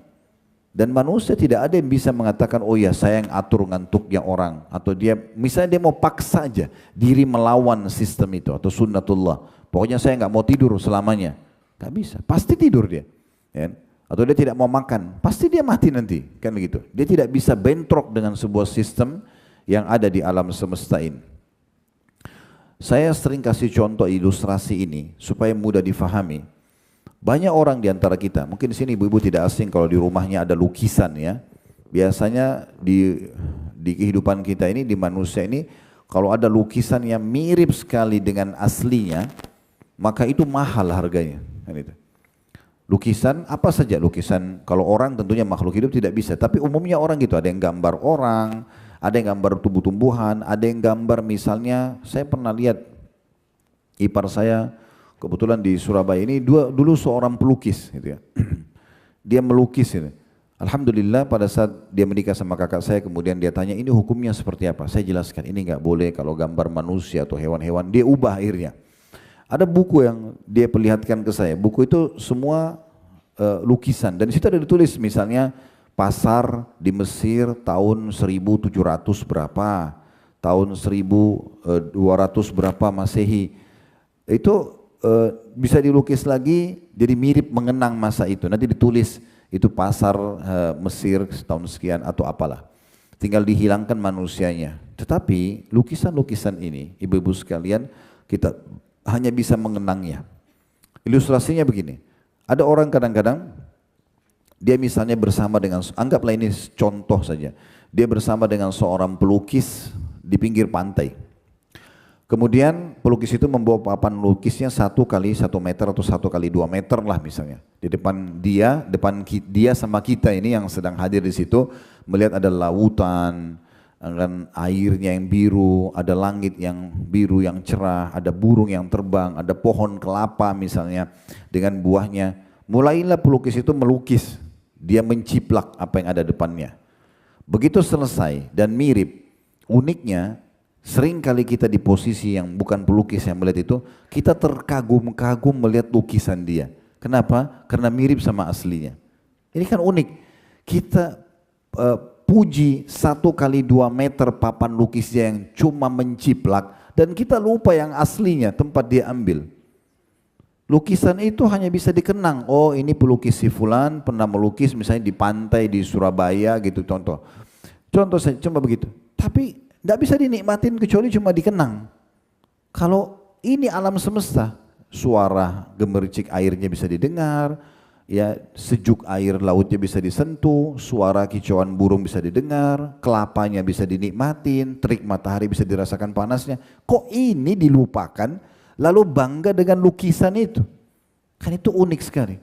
Dan manusia tidak ada yang bisa mengatakan, oh ya saya yang atur ngantuknya orang. Atau dia, misalnya dia mau paksa aja diri melawan sistem itu atau sunnatullah. Pokoknya saya nggak mau tidur selamanya. Nggak bisa, pasti tidur dia. Ya. Atau dia tidak mau makan, pasti dia mati nanti, kan begitu. Dia tidak bisa bentrok dengan sebuah sistem yang ada di alam semesta ini. Saya sering kasih contoh ilustrasi ini supaya mudah difahami. Banyak orang di antara kita, mungkin di sini ibu-ibu tidak asing kalau di rumahnya ada lukisan ya. Biasanya di kehidupan kita ini, di manusia ini, kalau ada lukisan yang mirip sekali dengan aslinya, maka itu mahal harganya, kan itu. Lukisan apa saja, lukisan kalau orang tentunya makhluk hidup tidak bisa, tapi umumnya orang gitu, ada yang gambar orang, ada yang gambar tumbuh-tumbuhan, ada yang gambar misalnya, saya pernah lihat ipar saya kebetulan di Surabaya ini dulu seorang pelukis gitu ya. Dia melukis ini. Alhamdulillah pada saat dia menikah sama kakak saya, kemudian dia tanya ini hukumnya seperti apa, saya jelaskan ini nggak boleh kalau gambar manusia atau hewan-hewan, dia ubah akhirnya. Ada buku yang dia perlihatkan ke saya, buku itu semua lukisan dan di situ ada ditulis misalnya pasar di Mesir tahun 1700 berapa, tahun 1200 berapa Masehi. Itu bisa dilukis lagi jadi mirip mengenang masa itu. Nanti ditulis itu pasar Mesir tahun sekian atau apalah. Tinggal dihilangkan manusianya. Tetapi lukisan-lukisan ini ibu-ibu sekalian kita hanya bisa mengenangnya. Ilustrasinya begini, ada orang kadang-kadang dia misalnya bersama dengan, anggaplah ini contoh saja, dia bersama dengan seorang pelukis di pinggir pantai. Kemudian pelukis itu membawa papan lukisnya 1 kali 1 meter atau 1 kali 2 meter lah misalnya. Di depan dia sama kita ini yang sedang hadir di situ melihat ada lautan, dan airnya yang biru, ada langit yang biru yang cerah, ada burung yang terbang, ada pohon kelapa misalnya dengan buahnya. Mulailah pelukis itu melukis, dia menciplak apa yang ada depannya. Begitu selesai dan mirip, uniknya sering kali kita di posisi yang bukan pelukis yang melihat itu, kita terkagum-kagum melihat lukisan dia. Kenapa? Karena mirip sama aslinya. Ini kan unik. Kita puji 1 kali 2 meter papan lukisnya yang cuma menciplak dan kita lupa yang aslinya tempat dia ambil. Lukisan itu hanya bisa dikenang, oh ini pelukis si fulan pernah melukis misalnya di pantai di Surabaya gitu contoh. Contoh saya cuma begitu. Tapi tidak bisa dinikmatin kecuali cuma dikenang. Kalau ini alam semesta, suara gemericik airnya bisa didengar, ya sejuk air lautnya bisa disentuh, suara kicauan burung bisa didengar, kelapanya bisa dinikmatin, terik matahari bisa dirasakan panasnya. Kok ini dilupakan lalu bangga dengan lukisan itu? Kan itu unik sekali.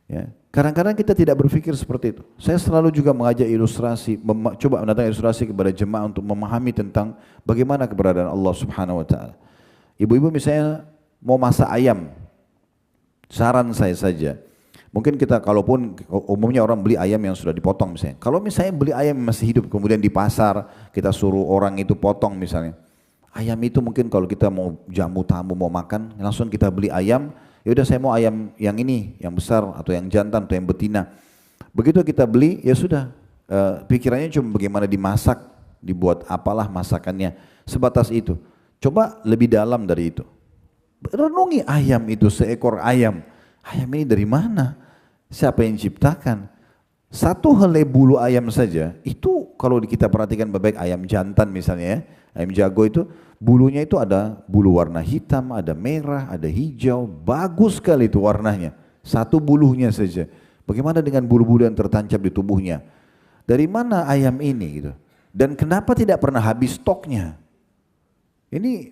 Ya, kadang-kadang kita tidak berpikir seperti itu. Saya selalu juga mengajak ilustrasi, coba mendatangkan ilustrasi kepada jemaah untuk memahami tentang bagaimana keberadaan Allah Subhanahu Wa Taala. Ibu-ibu misalnya mau masak ayam, saran saya saja. Mungkin kita kalaupun umumnya orang beli ayam yang sudah dipotong misalnya. Kalau misalnya beli ayam yang masih hidup kemudian di pasar kita suruh orang itu potong misalnya. Ayam itu mungkin kalau kita mau jamu tamu mau makan, langsung kita beli ayam. Ya udah saya mau ayam yang ini, yang besar atau yang jantan atau yang betina. Begitu kita beli, ya sudah. Pikirannya cuma bagaimana dimasak, dibuat apalah masakannya. Sebatas itu. Coba lebih dalam dari itu. Renungi ayam itu, seekor ayam. Ayam ini dari mana? Siapa yang ciptakan? Satu helai bulu ayam saja, itu kalau kita perhatikan baik-baik ayam jantan misalnya ya, ayam jago itu bulunya itu ada bulu warna hitam, ada merah, ada hijau, bagus sekali itu warnanya. Satu bulunya saja. Bagaimana dengan bulu-bulu yang tertancap di tubuhnya? Dari mana ayam ini gitu? Dan kenapa tidak pernah habis stoknya? Ini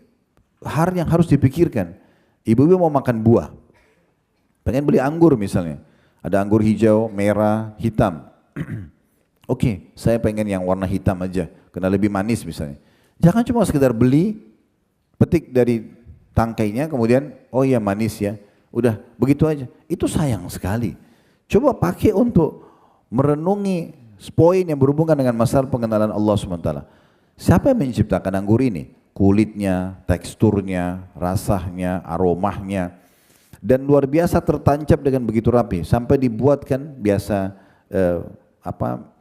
hal yang harus dipikirkan. Ibu-ibu mau makan buah, pengen beli anggur misalnya. Ada anggur hijau, merah, hitam. Oke, saya pengen yang warna hitam aja, karena lebih manis misalnya. Jangan cuma sekedar beli, petik dari tangkainya, kemudian oh iya manis ya, udah begitu aja. Itu sayang sekali. Coba pakai untuk merenungi poin yang berhubungan dengan masalah pengenalan Allah SWT. Siapa yang menciptakan anggur ini? Kulitnya, teksturnya, rasanya, aromanya. Dan luar biasa tertancap dengan begitu rapi sampai dibuatkan biasa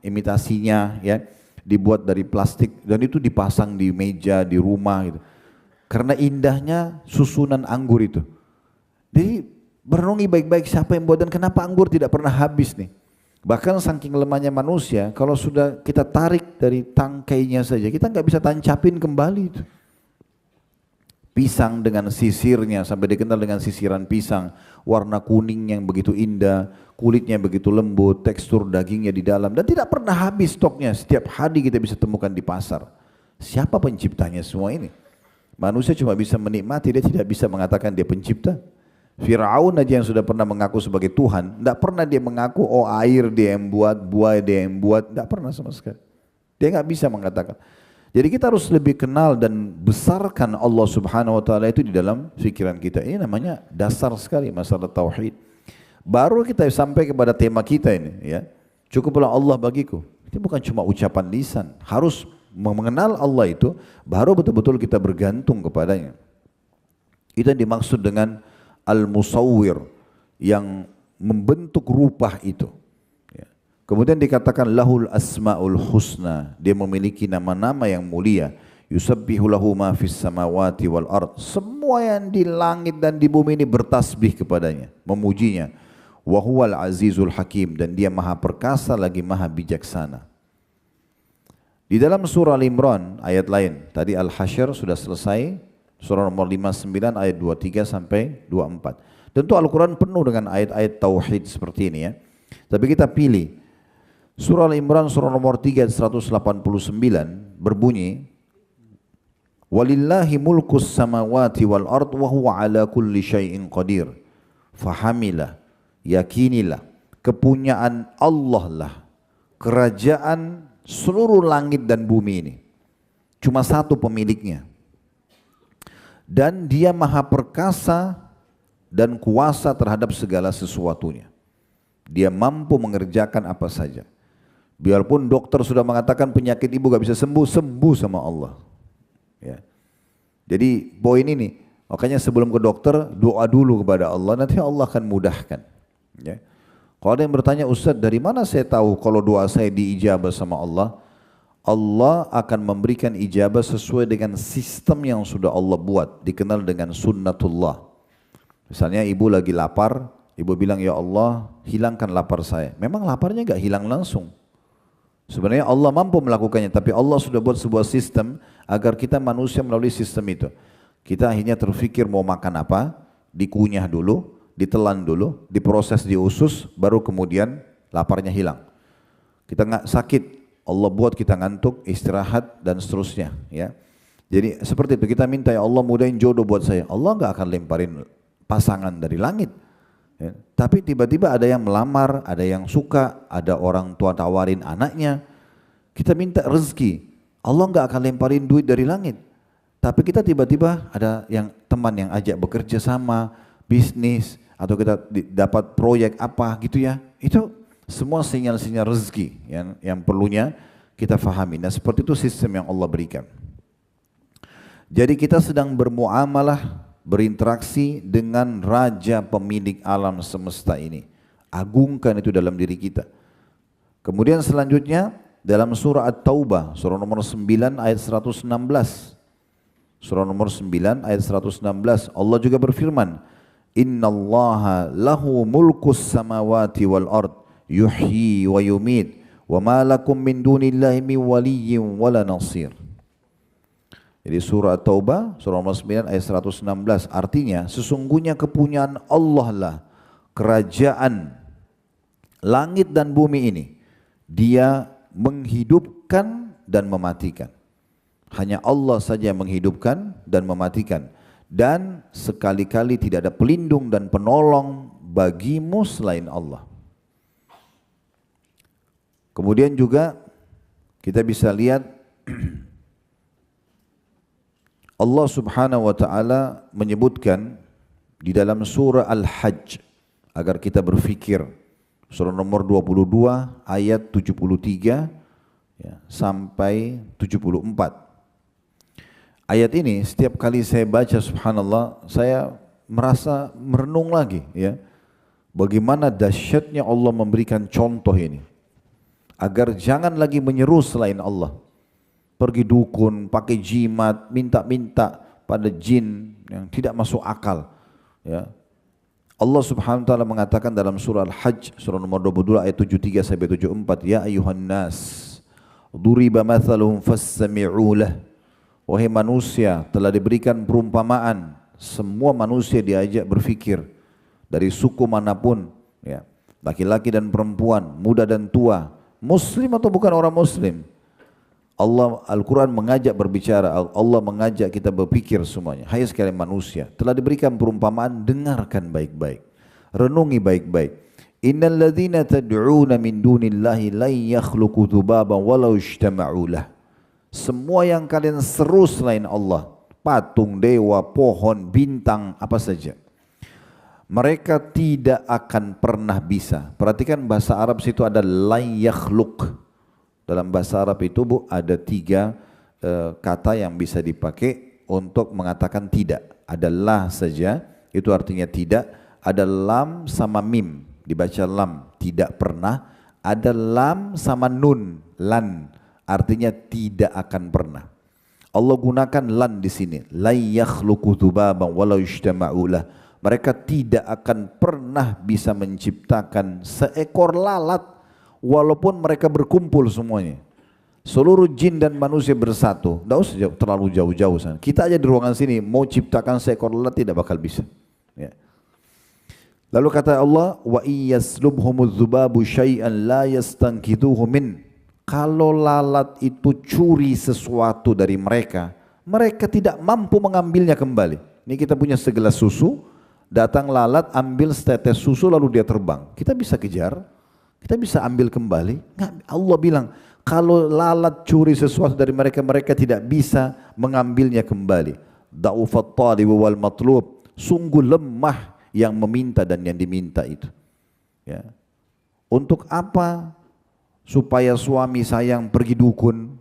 imitasinya ya, dibuat dari plastik dan itu dipasang di meja di rumah gitu. Karena indahnya susunan anggur itu. Jadi berenungi baik-baik siapa yang buat dan kenapa anggur tidak pernah habis nih. Bahkan saking lemahnya manusia, kalau sudah kita tarik dari tangkainya saja kita nggak bisa tancapin kembali itu. Pisang dengan sisirnya sampai dikenal dengan sisiran pisang, warna kuning yang begitu indah, kulitnya begitu lembut, tekstur dagingnya di dalam dan tidak pernah habis stoknya. Setiap hari kita bisa temukan di pasar. Siapa penciptanya semua ini? Manusia cuma bisa menikmati, dia tidak bisa mengatakan dia pencipta. Fir'aun aja yang sudah pernah mengaku sebagai Tuhan, tidak pernah dia mengaku oh air dia yang buat, buah dia yang buat, tidak pernah sama sekali. Dia nggak bisa mengatakan. Jadi kita harus lebih kenal dan besarkan Allah Subhanahu wa taala itu di dalam pikiran kita. Ini namanya dasar sekali masalah tauhid. Baru kita sampai kepada tema kita ini ya. Cukuplah Allah bagiku. Itu bukan cuma ucapan lisan, harus mengenal Allah itu baru betul-betul kita bergantung kepadanya. Itu yang dimaksud dengan al-musawwir yang membentuk rupa itu. Kemudian dikatakan lahul asmaul husna, dia memiliki nama-nama yang mulia. Yusabbihu lahu ma fis samawati wal ard. Semua yang di langit dan di bumi ini bertasbih kepadanya, memujinya. Wa huwal azizul hakim, dan dia maha perkasa lagi maha bijaksana. Di dalam surah Al-Imran ayat lain, tadi Al-Hasyr sudah selesai, surah nomor 59 ayat 23 sampai 24. Tentu Al-Quran penuh dengan ayat-ayat tauhid seperti ini ya. Tapi kita pilih surah Al-Imran surah nomor 3 ayat 189 berbunyi, walillahi mulkus samawati wal ard wa huwa ala kulli syai'in qadir. Fahamilah, yakinilah, kepunyaan Allah lah kerajaan seluruh langit dan bumi ini. Cuma satu pemiliknya. Dan dia maha perkasa dan kuasa terhadap segala sesuatunya. Dia mampu mengerjakan apa saja. Biarpun dokter sudah mengatakan penyakit ibu gak bisa sembuh, sembuh sama Allah. Ya. Jadi poin ini, makanya sebelum ke dokter doa dulu kepada Allah, nanti Allah akan mudahkan. Ya. Kalau ada yang bertanya, Ustaz dari mana saya tahu kalau doa saya diijabah sama Allah? Allah akan memberikan ijabah sesuai dengan sistem yang sudah Allah buat, dikenal dengan sunnatullah. Misalnya ibu lagi lapar, ibu bilang ya Allah hilangkan lapar saya. Memang laparnya gak hilang langsung. Sebenarnya Allah mampu melakukannya, tapi Allah sudah buat sebuah sistem agar kita manusia melalui sistem itu. Kita akhirnya terfikir mau makan apa, dikunyah dulu, ditelan dulu, diproses di usus, baru kemudian laparnya hilang. Kita nggak sakit, Allah buat kita ngantuk, istirahat dan seterusnya. Ya. Jadi seperti itu kita minta ya Allah mudahin jodoh buat saya. Allah nggak akan lemparin pasangan dari langit. Ya. Tapi tiba-tiba ada yang melamar, ada yang suka, ada orang tua tawarin anaknya. Kita minta rezeki, Allah nggak akan lemparin duit dari langit. Tapi kita tiba-tiba ada yang teman yang ajak bekerja sama, bisnis, atau kita dapat proyek apa gitu ya. Itu semua sinyal-sinyal rezeki yang perlunya kita fahami. Nah seperti itu sistem yang Allah berikan. Jadi kita sedang bermuamalah, berinteraksi dengan raja pemilik alam semesta ini. Agungkan itu dalam diri kita. Kemudian selanjutnya dalam surah At-Taubah, surah nomor 9 ayat 116. Surah nomor 9 ayat 116, Allah juga berfirman, Innallaha lahu mulkus samawati wal ard, yuhyi wa yumit, wa ma lakum min dunillahi min waliyyin wala nasir. Jadi surah At-Taubah, surah nomor 9 ayat 116, artinya sesungguhnya kepunyaan Allah lah kerajaan langit dan bumi ini. Dia menghidupkan dan mematikan. Hanya Allah saja yang menghidupkan dan mematikan. Dan sekali-kali tidak ada pelindung dan penolong bagimu selain Allah. Kemudian juga kita bisa lihat Allah subhanahu wa ta'ala menyebutkan di dalam surah Al-Hajj agar kita berfikir. Surah nomor 22 ayat 73 ya, sampai 74. Ayat ini setiap kali saya baca subhanallah saya merasa merenung lagi ya. Bagaimana dahsyatnya Allah memberikan contoh ini. Agar jangan lagi menyeru selain Allah. Pergi dukun, pakai jimat, minta-minta pada jin yang tidak masuk akal ya. Allah subhanahu wa ta'ala mengatakan dalam surah Al-Hajj, surah nomor 22 ayat 73 sampai 74, Ya ayuhan nas, duriba mathalum fassami'u lah. Wahai manusia, telah diberikan perumpamaan. Semua manusia diajak berfikir. Dari suku manapun, ya, laki-laki dan perempuan, muda dan tua, muslim atau bukan orang muslim. Allah Al-Quran mengajak berbicara, Allah mengajak kita berpikir semuanya. Hai sekalian manusia, telah diberikan perumpamaan, dengarkan baik-baik, renungi baik-baik. Innal ladzina tad'una min dunillahi lan yakhluqu dzubaban walau ijtama'u lah. Semua yang kalian seru selain Allah, patung, dewa, pohon, bintang, apa saja, mereka tidak akan pernah bisa. Perhatikan bahasa Arab situ ada lan yakhluq. Dalam bahasa Arab itu ada tiga kata yang bisa dipakai untuk mengatakan tidak. Ada la saja, itu artinya tidak. Ada lam sama mim, dibaca lam, tidak pernah. Ada lam sama nun, lan, artinya tidak akan pernah. Allah gunakan lan di sini. La yakhluqu dzubaban walau ijtama'u lah. Mereka tidak akan pernah bisa menciptakan seekor lalat walaupun mereka berkumpul semuanya. Seluruh jin dan manusia bersatu. Tidak usah terlalu jauh-jauh sana. Kita aja di ruangan sini mau ciptakan seekor lalat tidak bakal bisa. Ya. Lalu kata Allah, wa iyaslubhumudz dzubabu syai'an la yastanqidhuhu min. Kalau lalat itu curi sesuatu dari mereka, mereka tidak mampu mengambilnya kembali. Ini kita punya segelas susu, datang lalat ambil setetes susu lalu dia terbang. Kita bisa kejar. Kita bisa ambil kembali. Allah bilang, kalau lalat curi sesuatu dari mereka, mereka tidak bisa mengambilnya kembali. Da'ufat talibu wal matlub. Sungguh lemah yang meminta dan yang diminta itu. Ya. Untuk apa? Supaya suami sayang pergi dukun,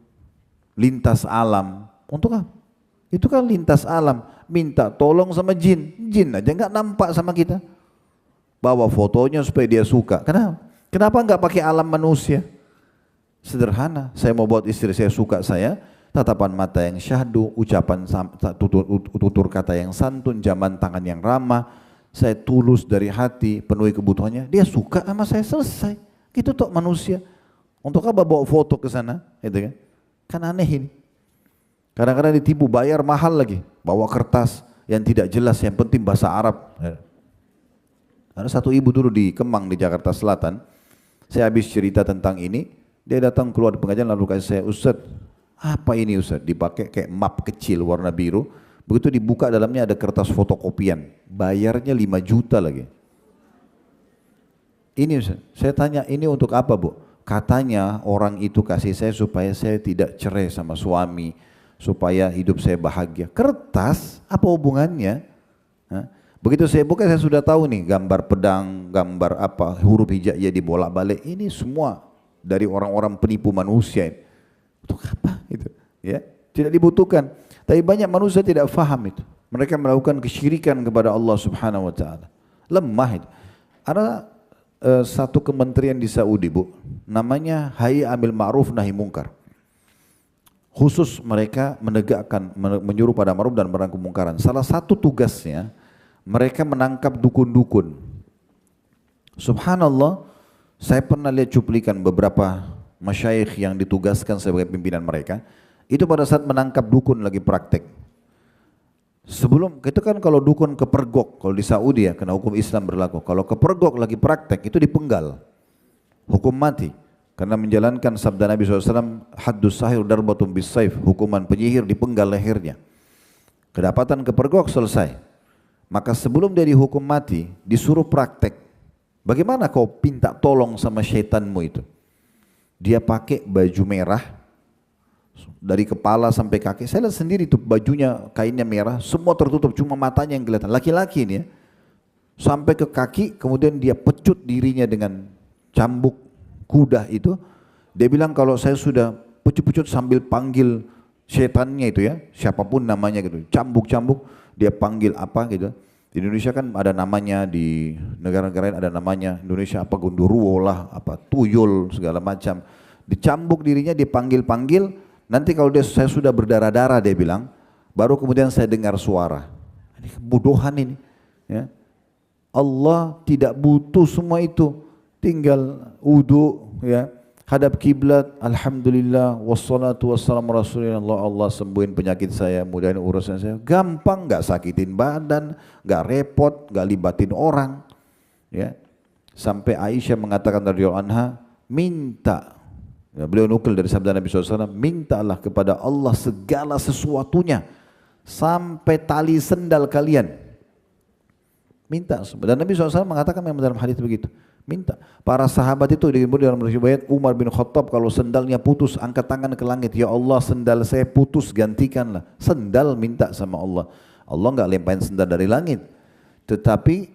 lintas alam. Untuk apa? Itu kan lintas alam. Minta tolong sama jin. Jin aja nggak nampak sama kita. Bawa fotonya supaya dia suka. Kenapa? Kenapa enggak pakai alam manusia? Sederhana, saya mau buat istri saya suka saya, tatapan mata yang syahdu, ucapan tutur kata yang santun, jaman tangan yang ramah, saya tulus dari hati, penuhi kebutuhannya, dia suka sama saya, selesai. Gitu toh manusia. Untuk apa bawa foto ke sana? Gitu kan? Kan aneh ini. Kadang-kadang ditipu, bayar mahal lagi, bawa kertas yang tidak jelas, yang penting bahasa Arab. Ada satu ibu dulu di Kemang di Jakarta Selatan. Saya habis cerita tentang ini, dia datang keluar di pengajian lalu kasih saya, Ustaz, apa ini Ustaz? Dipakai kayak map kecil warna biru, begitu dibuka dalamnya ada kertas fotokopian, bayarnya 5 juta lagi. Ini Ustaz, saya tanya ini untuk apa Bu? Katanya orang itu kasih saya supaya saya tidak cerai sama suami, supaya hidup saya bahagia. Kertas, apa hubungannya? Hah? Begitu saya buka saya sudah tahu nih gambar pedang, gambar apa, huruf hijaiyah dibolak-balik. Ini semua dari orang-orang penipu manusia. Untuk apa itu? Ya, tidak dibutuhkan. Tapi banyak manusia tidak faham itu. Mereka melakukan kesyirikan kepada Allah Subhanahu wa taala. Lemah itu. Ada satu kementerian di Saudi, Bu, namanya Hayya Amil Ma'ruf Nahi Mungkar. Khusus mereka menegakkan, menyuruh pada ma'ruf dan melarang kemungkaran. Salah satu tugasnya, mereka menangkap dukun-dukun. Subhanallah, saya pernah lihat cuplikan beberapa masyayikh yang ditugaskan sebagai pimpinan mereka. Itu pada saat menangkap dukun lagi praktek. Sebelum, itu kan kalau dukun kepergok, kalau di Saudi ya, kena hukum Islam berlaku. Kalau kepergok lagi praktek, itu dipenggal. Hukum mati. Karena menjalankan sabda Nabi SAW, haddus sahir darbatum bis saif, hukuman penyihir dipenggal lehernya. Kedapatan kepergok selesai. Maka sebelum dia dihukum mati, disuruh praktek. Bagaimana kau minta tolong sama syaitanmu itu? Dia pakai baju merah, dari kepala sampai kaki. Saya lihat sendiri tuh bajunya, kainnya merah, semua tertutup, cuma matanya yang kelihatan. Laki-laki ini ya, sampai ke kaki, kemudian dia pecut dirinya dengan cambuk kuda itu. Dia bilang kalau saya sudah pecut-pecut sambil panggil setannya itu ya, siapapun namanya gitu, cambuk-cambuk, dia panggil apa gitu. Di Indonesia kan ada namanya, di negara-negara lain ada namanya, Indonesia apa genderuwo lah, apa tuyul segala macam. Dicambuk dirinya, dipanggil-panggil, nanti kalau saya sudah berdarah-darah dia bilang, baru kemudian saya dengar suara. Ini kebodohan ini. Ya. Allah tidak butuh semua itu. Tinggal wudu, ya, hadap kiblat, alhamdulillah, wassalatu wassalamu rasulillah, Allah sembuhin penyakit saya, mudahin urusan saya. Gampang, nggak sakitin badan, nggak repot, nggak libatin orang. Ya. Sampai Aisyah mengatakan radhiyallahu anha, minta, ya, beliau nukil dari sabda Nabi SAW, mintalah kepada Allah segala sesuatunya, sampai tali sendal kalian. Minta. Dan Nabi SAW mengatakan memang dalam hadis begitu. Minta. Para sahabat itu disebut dalam riwayat Umar bin Khattab, kalau sendalnya putus angkat tangan ke langit, ya Allah sendal saya putus gantikanlah. Sendal minta sama Allah. Allah enggak lempain sendal dari langit. Tetapi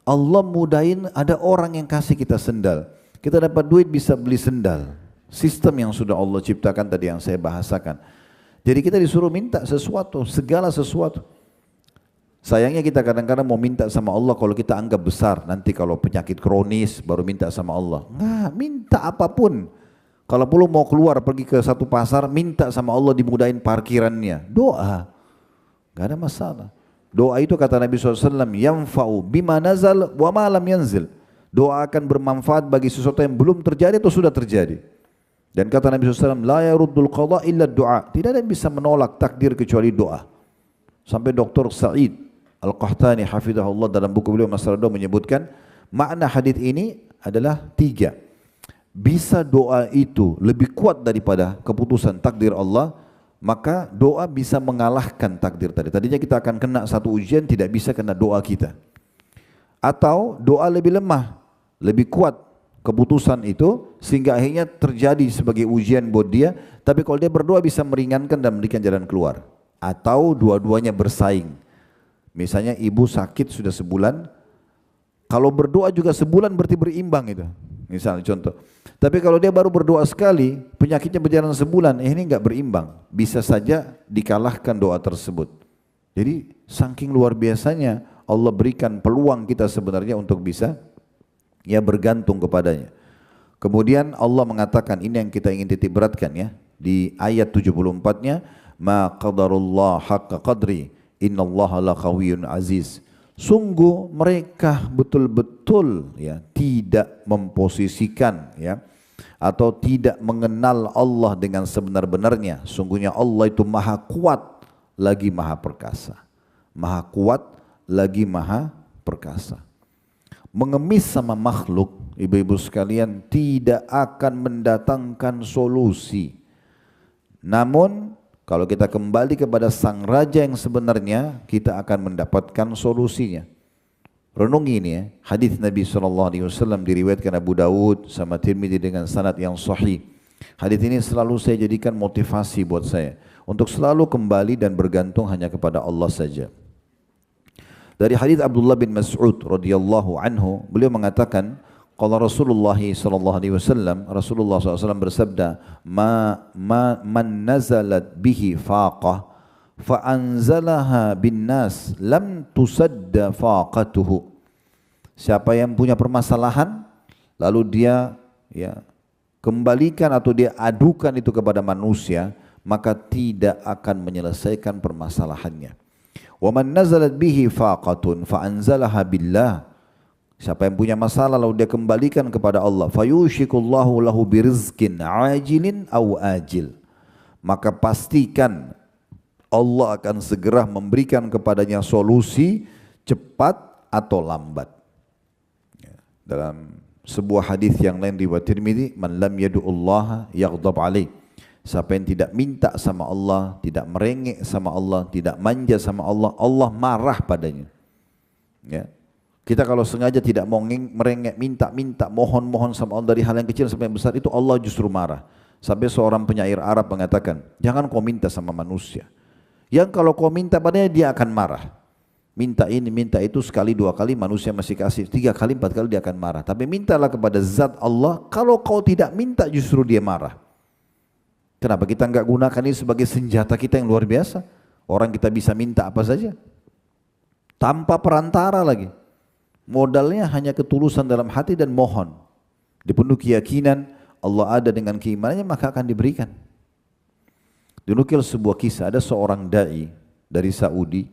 Allah mudahin, ada orang yang kasih kita sendal. Kita dapat duit bisa beli sendal. Sistem yang sudah Allah ciptakan tadi yang saya bahasakan. Jadi kita disuruh minta sesuatu, segala sesuatu. Sayangnya kita kadang-kadang mau minta sama Allah kalau kita anggap besar. Nanti kalau penyakit kronis baru minta sama Allah. Nggak, minta apapun. Kalau perlu mau keluar pergi ke satu pasar, minta sama Allah dimudahin parkirannya. Doa. Nggak ada masalah. Doa itu kata Nabi SAW, yanfa'u bima nazal wa ma lam yanzil. Doa akan bermanfaat bagi sesuatu yang belum terjadi atau sudah terjadi. Dan kata Nabi SAW, la yaruddul qadha illa doa. Tidak ada yang bisa menolak takdir kecuali doa. Sampai Dr. Sa'id Al-Qahtani hafidhahullah dalam buku beliau Masalah Doa menyebutkan makna hadis ini adalah 3. Bisa doa itu lebih kuat daripada keputusan takdir Allah, maka doa bisa mengalahkan takdir tadi. Tadinya kita akan kena satu ujian, tidak bisa kena doa kita. Atau doa lebih lemah, lebih kuat keputusan itu sehingga akhirnya terjadi sebagai ujian buat dia, tapi kalau dia berdoa bisa meringankan dan memberikan jalan keluar. Atau dua-duanya bersaing. Misalnya ibu sakit sudah sebulan, kalau berdoa juga sebulan berarti berimbang itu. Misalnya contoh. Tapi kalau dia baru berdoa sekali, penyakitnya berjalan sebulan, ini enggak berimbang. Bisa saja dikalahkan doa tersebut. Jadi saking luar biasanya Allah berikan peluang kita sebenarnya untuk bisa ya bergantung kepadanya. Kemudian Allah mengatakan, ini yang kita ingin titik beratkan ya, di ayat 74-nya, ma qadarullah haqqa qadri innallaha laqawiyyun aziz. Sungguh mereka betul-betul ya tidak memposisikan ya atau tidak mengenal Allah dengan sebenar-benarnya. Sungguhnya Allah itu maha kuat lagi maha perkasa. Maha kuat lagi maha perkasa. Mengemis sama makhluk, ibu-ibu sekalian, tidak akan mendatangkan solusi. Namun kalau kita kembali kepada sang raja yang sebenarnya, kita akan mendapatkan solusinya. Renungi ini ya, hadis Nabi SAW diriwayatkan Abu Dawud sama Tirmidzi dengan sanad yang sahih. Hadis ini selalu saya jadikan motivasi buat saya untuk selalu kembali dan bergantung hanya kepada Allah saja. Dari hadis Abdullah bin Mas'ud radhiyallahu anhu, beliau mengatakan, qala Rasulullah sallallahu alaihi wasallam, Rasulullah SAW bersabda, man nazalat bihi faqah fa anzalaha bin nas lam tusadda faqatuhu. Siapa yang punya permasalahan lalu dia ya kembalikan atau dia adukan itu kepada manusia, maka tidak akan menyelesaikan permasalahannya. Wa man nazalat bihi faqatun fa anzalaha billah. Siapa yang punya masalah lalu dia kembalikan kepada Allah, fayushikullahu lahu birizqin ajilin aw ajil. Maka pastikan Allah akan segera memberikan kepadanya solusi cepat atau lambat. Dalam sebuah hadis yang lain riwayat Tirmidzi, man lam yad'ullaha yaghdab alaih. Siapa yang tidak minta sama Allah, tidak merengek sama Allah, tidak manja sama Allah, Allah marah padanya. Ya. Kita kalau sengaja tidak mau merengek, minta, mohon sama Allah dari hal yang kecil sampai yang besar, itu Allah justru marah. Sampai seorang penyair Arab mengatakan, jangan kau minta sama manusia. Yang kalau kau minta padanya dia akan marah. Minta ini, minta itu sekali, dua kali manusia masih kasih, 3 kali, 4 kali dia akan marah. Tapi mintalah kepada zat Allah, kalau kau tidak minta justru dia marah. Kenapa kita enggak gunakan ini sebagai senjata kita yang luar biasa? Orang kita bisa minta apa saja. Tanpa perantara lagi. Modalnya hanya ketulusan dalam hati dan mohon. Dipenuhi keyakinan Allah ada dengan keimanannya, maka akan diberikan. Dinukil sebuah kisah, ada seorang da'i dari Saudi.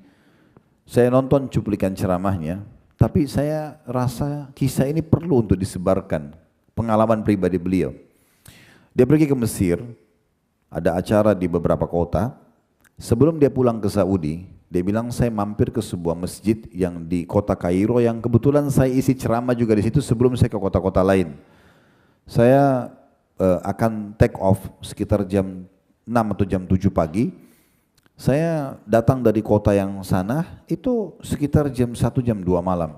Saya nonton cuplikan ceramahnya, tapi saya rasa kisah ini perlu untuk disebarkan. Pengalaman pribadi beliau. Dia pergi ke Mesir, ada acara di beberapa kota. Sebelum dia pulang ke Saudi, dia bilang saya mampir ke sebuah masjid yang di kota Kairo yang kebetulan saya isi ceramah juga di situ sebelum saya ke kota-kota lain. Saya akan take off sekitar jam 6 atau jam 7 pagi. Saya datang dari kota yang sana itu sekitar jam 1 jam 2 malam.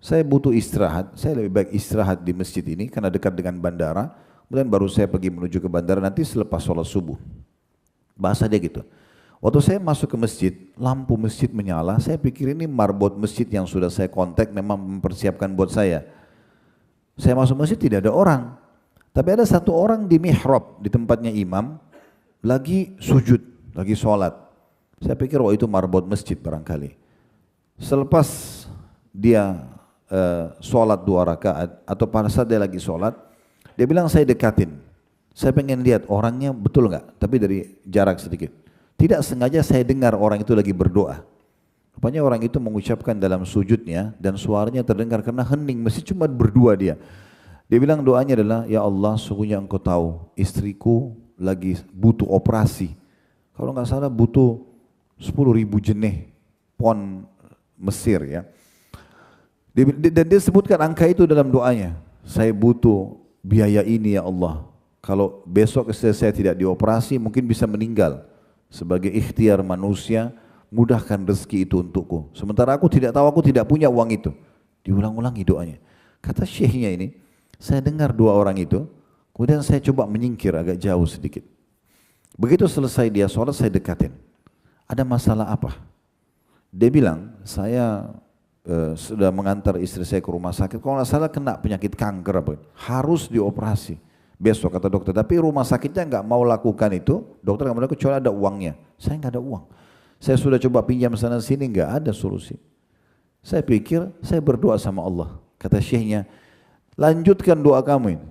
Saya butuh istirahat, saya lebih baik istirahat di masjid ini karena dekat dengan bandara. Kemudian baru saya pergi menuju ke bandara nanti selepas sholat subuh. Bahasa dia gitu. Waktu saya masuk ke masjid, lampu masjid menyala, saya pikir ini marbot masjid yang sudah saya kontak memang mempersiapkan buat saya. Saya masuk masjid tidak ada orang. Tapi ada satu orang di mihrab, di tempatnya imam, lagi sujud, lagi sholat. Saya pikir itu marbot masjid barangkali. Selepas dia sholat 2 rakaat, atau pada saat dia lagi sholat, dia bilang saya dekatin. Saya pengen lihat orangnya betul nggak, tapi dari jarak sedikit. Tidak sengaja saya dengar orang itu lagi berdoa. Rupanya orang itu mengucapkan dalam sujudnya dan suaranya terdengar karena hening, mesti cuma berdua dia. Dia bilang doanya adalah, ya Allah sungguhnya engkau tahu istriku lagi butuh operasi. Kalau nggak salah butuh 10.000 jenih pon Mesir ya. Dan dia sebutkan angka itu dalam doanya. Saya butuh biaya ini ya Allah. Kalau besok saya tidak dioperasi mungkin bisa meninggal. Sebagai ikhtiar manusia, mudahkan rezeki itu untukku. Sementara aku tidak tahu, aku tidak punya uang itu. Diulang-ulangi doanya. Kata syekhnya ini, saya dengar 2 orang itu, kemudian saya coba menyingkir agak jauh sedikit. Begitu selesai dia sholat, saya dekatin. Ada masalah apa? Dia bilang, saya sudah mengantar istri saya ke rumah sakit. Kalau nggak salah kena penyakit kanker apa, harus dioperasi. Besok kata dokter, tapi rumah sakitnya nggak mau lakukan itu, dokter nggak mau lakukan kecuali ada uangnya. Saya nggak ada uang. Saya sudah coba pinjam sana sini, nggak ada solusi. Saya pikir, saya berdoa sama Allah. Kata syekhnya, lanjutkan doa kamu ini.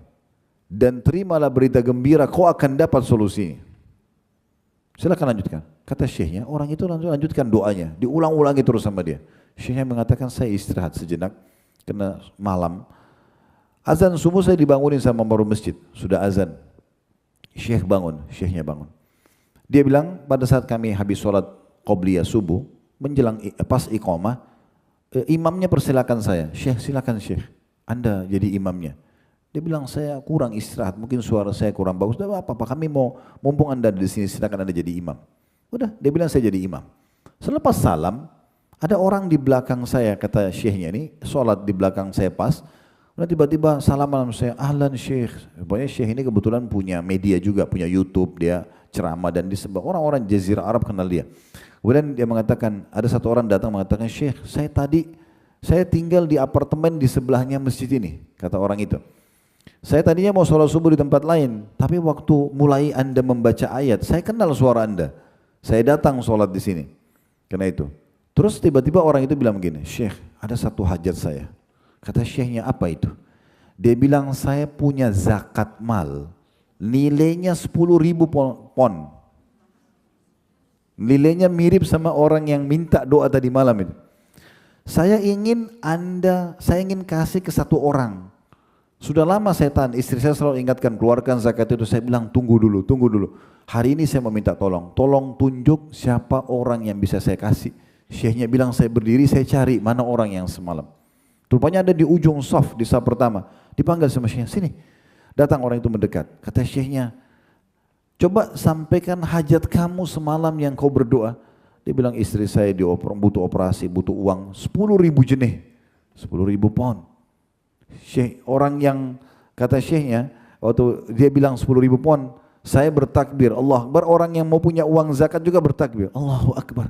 Dan terimalah berita gembira, kau akan dapat solusi. Silakan lanjutkan. Kata syekhnya, orang itu lanjutkan doanya. Diulang-ulangi terus sama dia. Syekhnya mengatakan, saya istirahat sejenak, karena malam. Azan subuh saya dibangunin sama baru masjid, sudah azan. Syekh bangun, syekhnya bangun. Dia bilang pada saat kami habis sholat qobliyah subuh, menjelang pas iqamah, imamnya persilakan saya, Syekh silakan Syekh, Anda jadi imamnya. Dia bilang saya kurang istirahat, mungkin suara saya kurang bagus. Tidak apa-apa, kami mau mumpung Anda di sini silakan Anda jadi imam. Udah, dia bilang saya jadi imam. Selepas salam, ada orang di belakang saya, kata syekhnya ini, sholat di belakang saya pas. Kemudian tiba-tiba salaman saya, ahlan syekh. Pokoknya syekh ini kebetulan punya media juga, punya YouTube, dia ceramah dan disebut orang-orang Jazirah Arab kenal dia. Kemudian dia mengatakan, ada satu orang datang mengatakan, Syekh, saya tinggal di apartemen di sebelahnya masjid ini, kata orang itu. Saya tadinya mau sholat subuh di tempat lain, tapi waktu mulai Anda membaca ayat, saya kenal suara Anda. Saya datang sholat di sini. Karena itu. Terus tiba-tiba orang itu bilang begini, Syekh, ada satu hajat saya. Kata Syekhnya, apa itu? Dia bilang, saya punya zakat mal. Nilainya 10.000 pon. Nilainya mirip sama orang yang minta doa tadi malam itu. Saya ingin kasih ke satu orang. Sudah lama saya tahan, istri saya selalu ingatkan keluarkan zakat itu. Saya bilang tunggu dulu. Hari ini saya mau minta tolong tunjuk siapa orang yang bisa saya kasih. Syekhnya bilang saya berdiri, saya cari mana orang yang semalam. Rupanya ada di ujung saf di saf pertama. Dipanggil sama Syekhnya, sini. Datang orang itu mendekat. Kata Syekhnya, coba sampaikan hajat kamu semalam yang kau berdoa. Dia bilang istri saya butuh operasi, butuh uang 10.000 jenih, 10.000 pound. Syekh, orang yang kata Syekhnya, waktu dia bilang 10.000 pound, saya bertakbir, Allah Akbar. Orang yang mau punya uang zakat juga bertakbir, Allahu Akbar.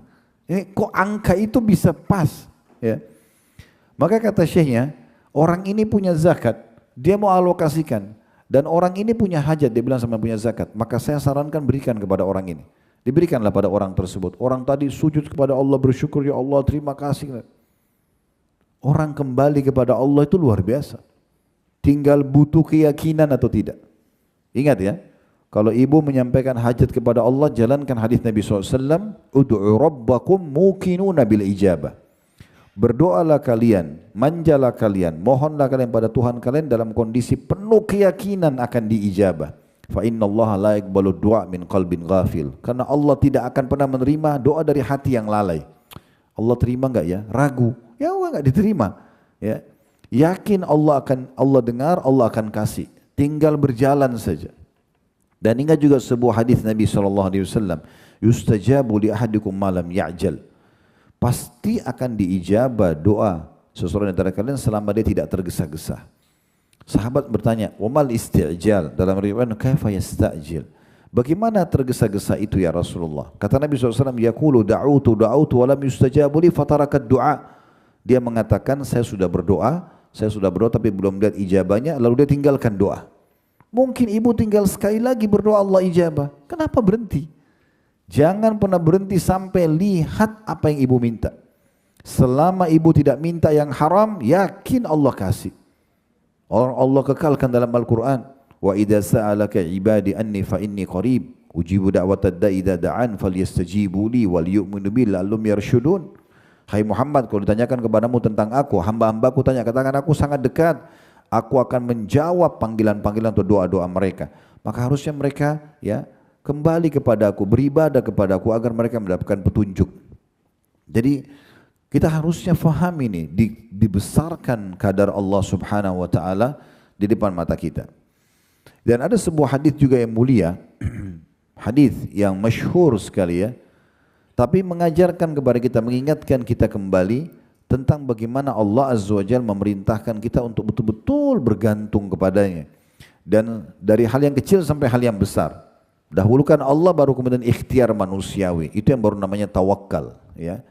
Kok angka itu bisa pas? Ya. Maka kata Syekhnya, orang ini punya zakat, dia mau alokasikan. Dan orang ini punya hajat, dia bilang sama punya zakat. Maka saya sarankan berikan kepada orang ini. Diberikanlah pada orang tersebut. Orang tadi sujud kepada Allah, bersyukur, ya Allah terima kasih. Orang kembali kepada Allah itu luar biasa. Tinggal butuh keyakinan atau tidak. Ingat ya, kalau ibu menyampaikan hajat kepada Allah, jalankan hadis Nabi SAW, Udu'u rabbakum muqinuna bil ijabah. Berdoalah kalian, manjalah kalian, mohonlah kalian pada Tuhan kalian dalam kondisi penuh keyakinan akan diijabah. Fa inna Allah la yaqbalu du'a min qalbin ghafil. Karena Allah tidak akan pernah menerima doa dari hati yang lalai. Allah terima enggak ya? Ragu. Ya enggak diterima. Ya. Yakin Allah dengar, Allah akan kasih. Tinggal berjalan saja. Dan ingat juga sebuah hadis Nabi SAW, yustajabu li ahadikum malam ya'jal. Pasti akan diijabah doa seseorang antara kalian selama dia tidak tergesa-gesa. Sahabat bertanya, "Wamal isti'jal?" Dalam riwayat, "Kaifa yasta'jil?" Bagaimana tergesa-gesa itu ya Rasulullah? Kata Nabi SAW, "Yaqulu da'utu wa lam yustajabu li fatarakat du'a." Dia mengatakan, saya sudah berdoa tapi belum lihat ijabahnya, lalu dia tinggalkan doa. Mungkin ibu tinggal sekali lagi berdoa Allah ijabah. Kenapa berhenti? Jangan pernah berhenti sampai lihat apa yang ibu minta. Selama ibu tidak minta yang haram, yakin Allah kasih. Allah kekalkan dalam Al-Quran, wa idza sa'alaka ibadi anni fa inni qarib ujibu da'watad da'i idza da'an falyastajibu li wal yu'minu bi la'allahum yarshudun. Hai Muhammad, kalau ditanyakan kepadamu tentang aku, hamba-hambaku tanya, katakan aku sangat dekat. Aku akan menjawab panggilan-panggilan atau doa-doa mereka. Maka harusnya mereka ya kembali kepada aku, beribadah kepada aku agar mereka mendapatkan petunjuk. Jadi kita harusnya faham ini, dibesarkan kadar Allah Subhanahu wa taala di depan mata kita. Dan ada sebuah hadis juga yang mulia, hadis yang masyhur sekali ya, tapi mengajarkan kepada kita, mengingatkan kita kembali tentang bagaimana Allah Azza wa Jalla memerintahkan kita untuk betul-betul bergantung kepadanya. Dan dari hal yang kecil sampai hal yang besar. Dahulukan Allah baru kemudian ikhtiar manusiawi. Itu yang baru namanya tawakal, ya.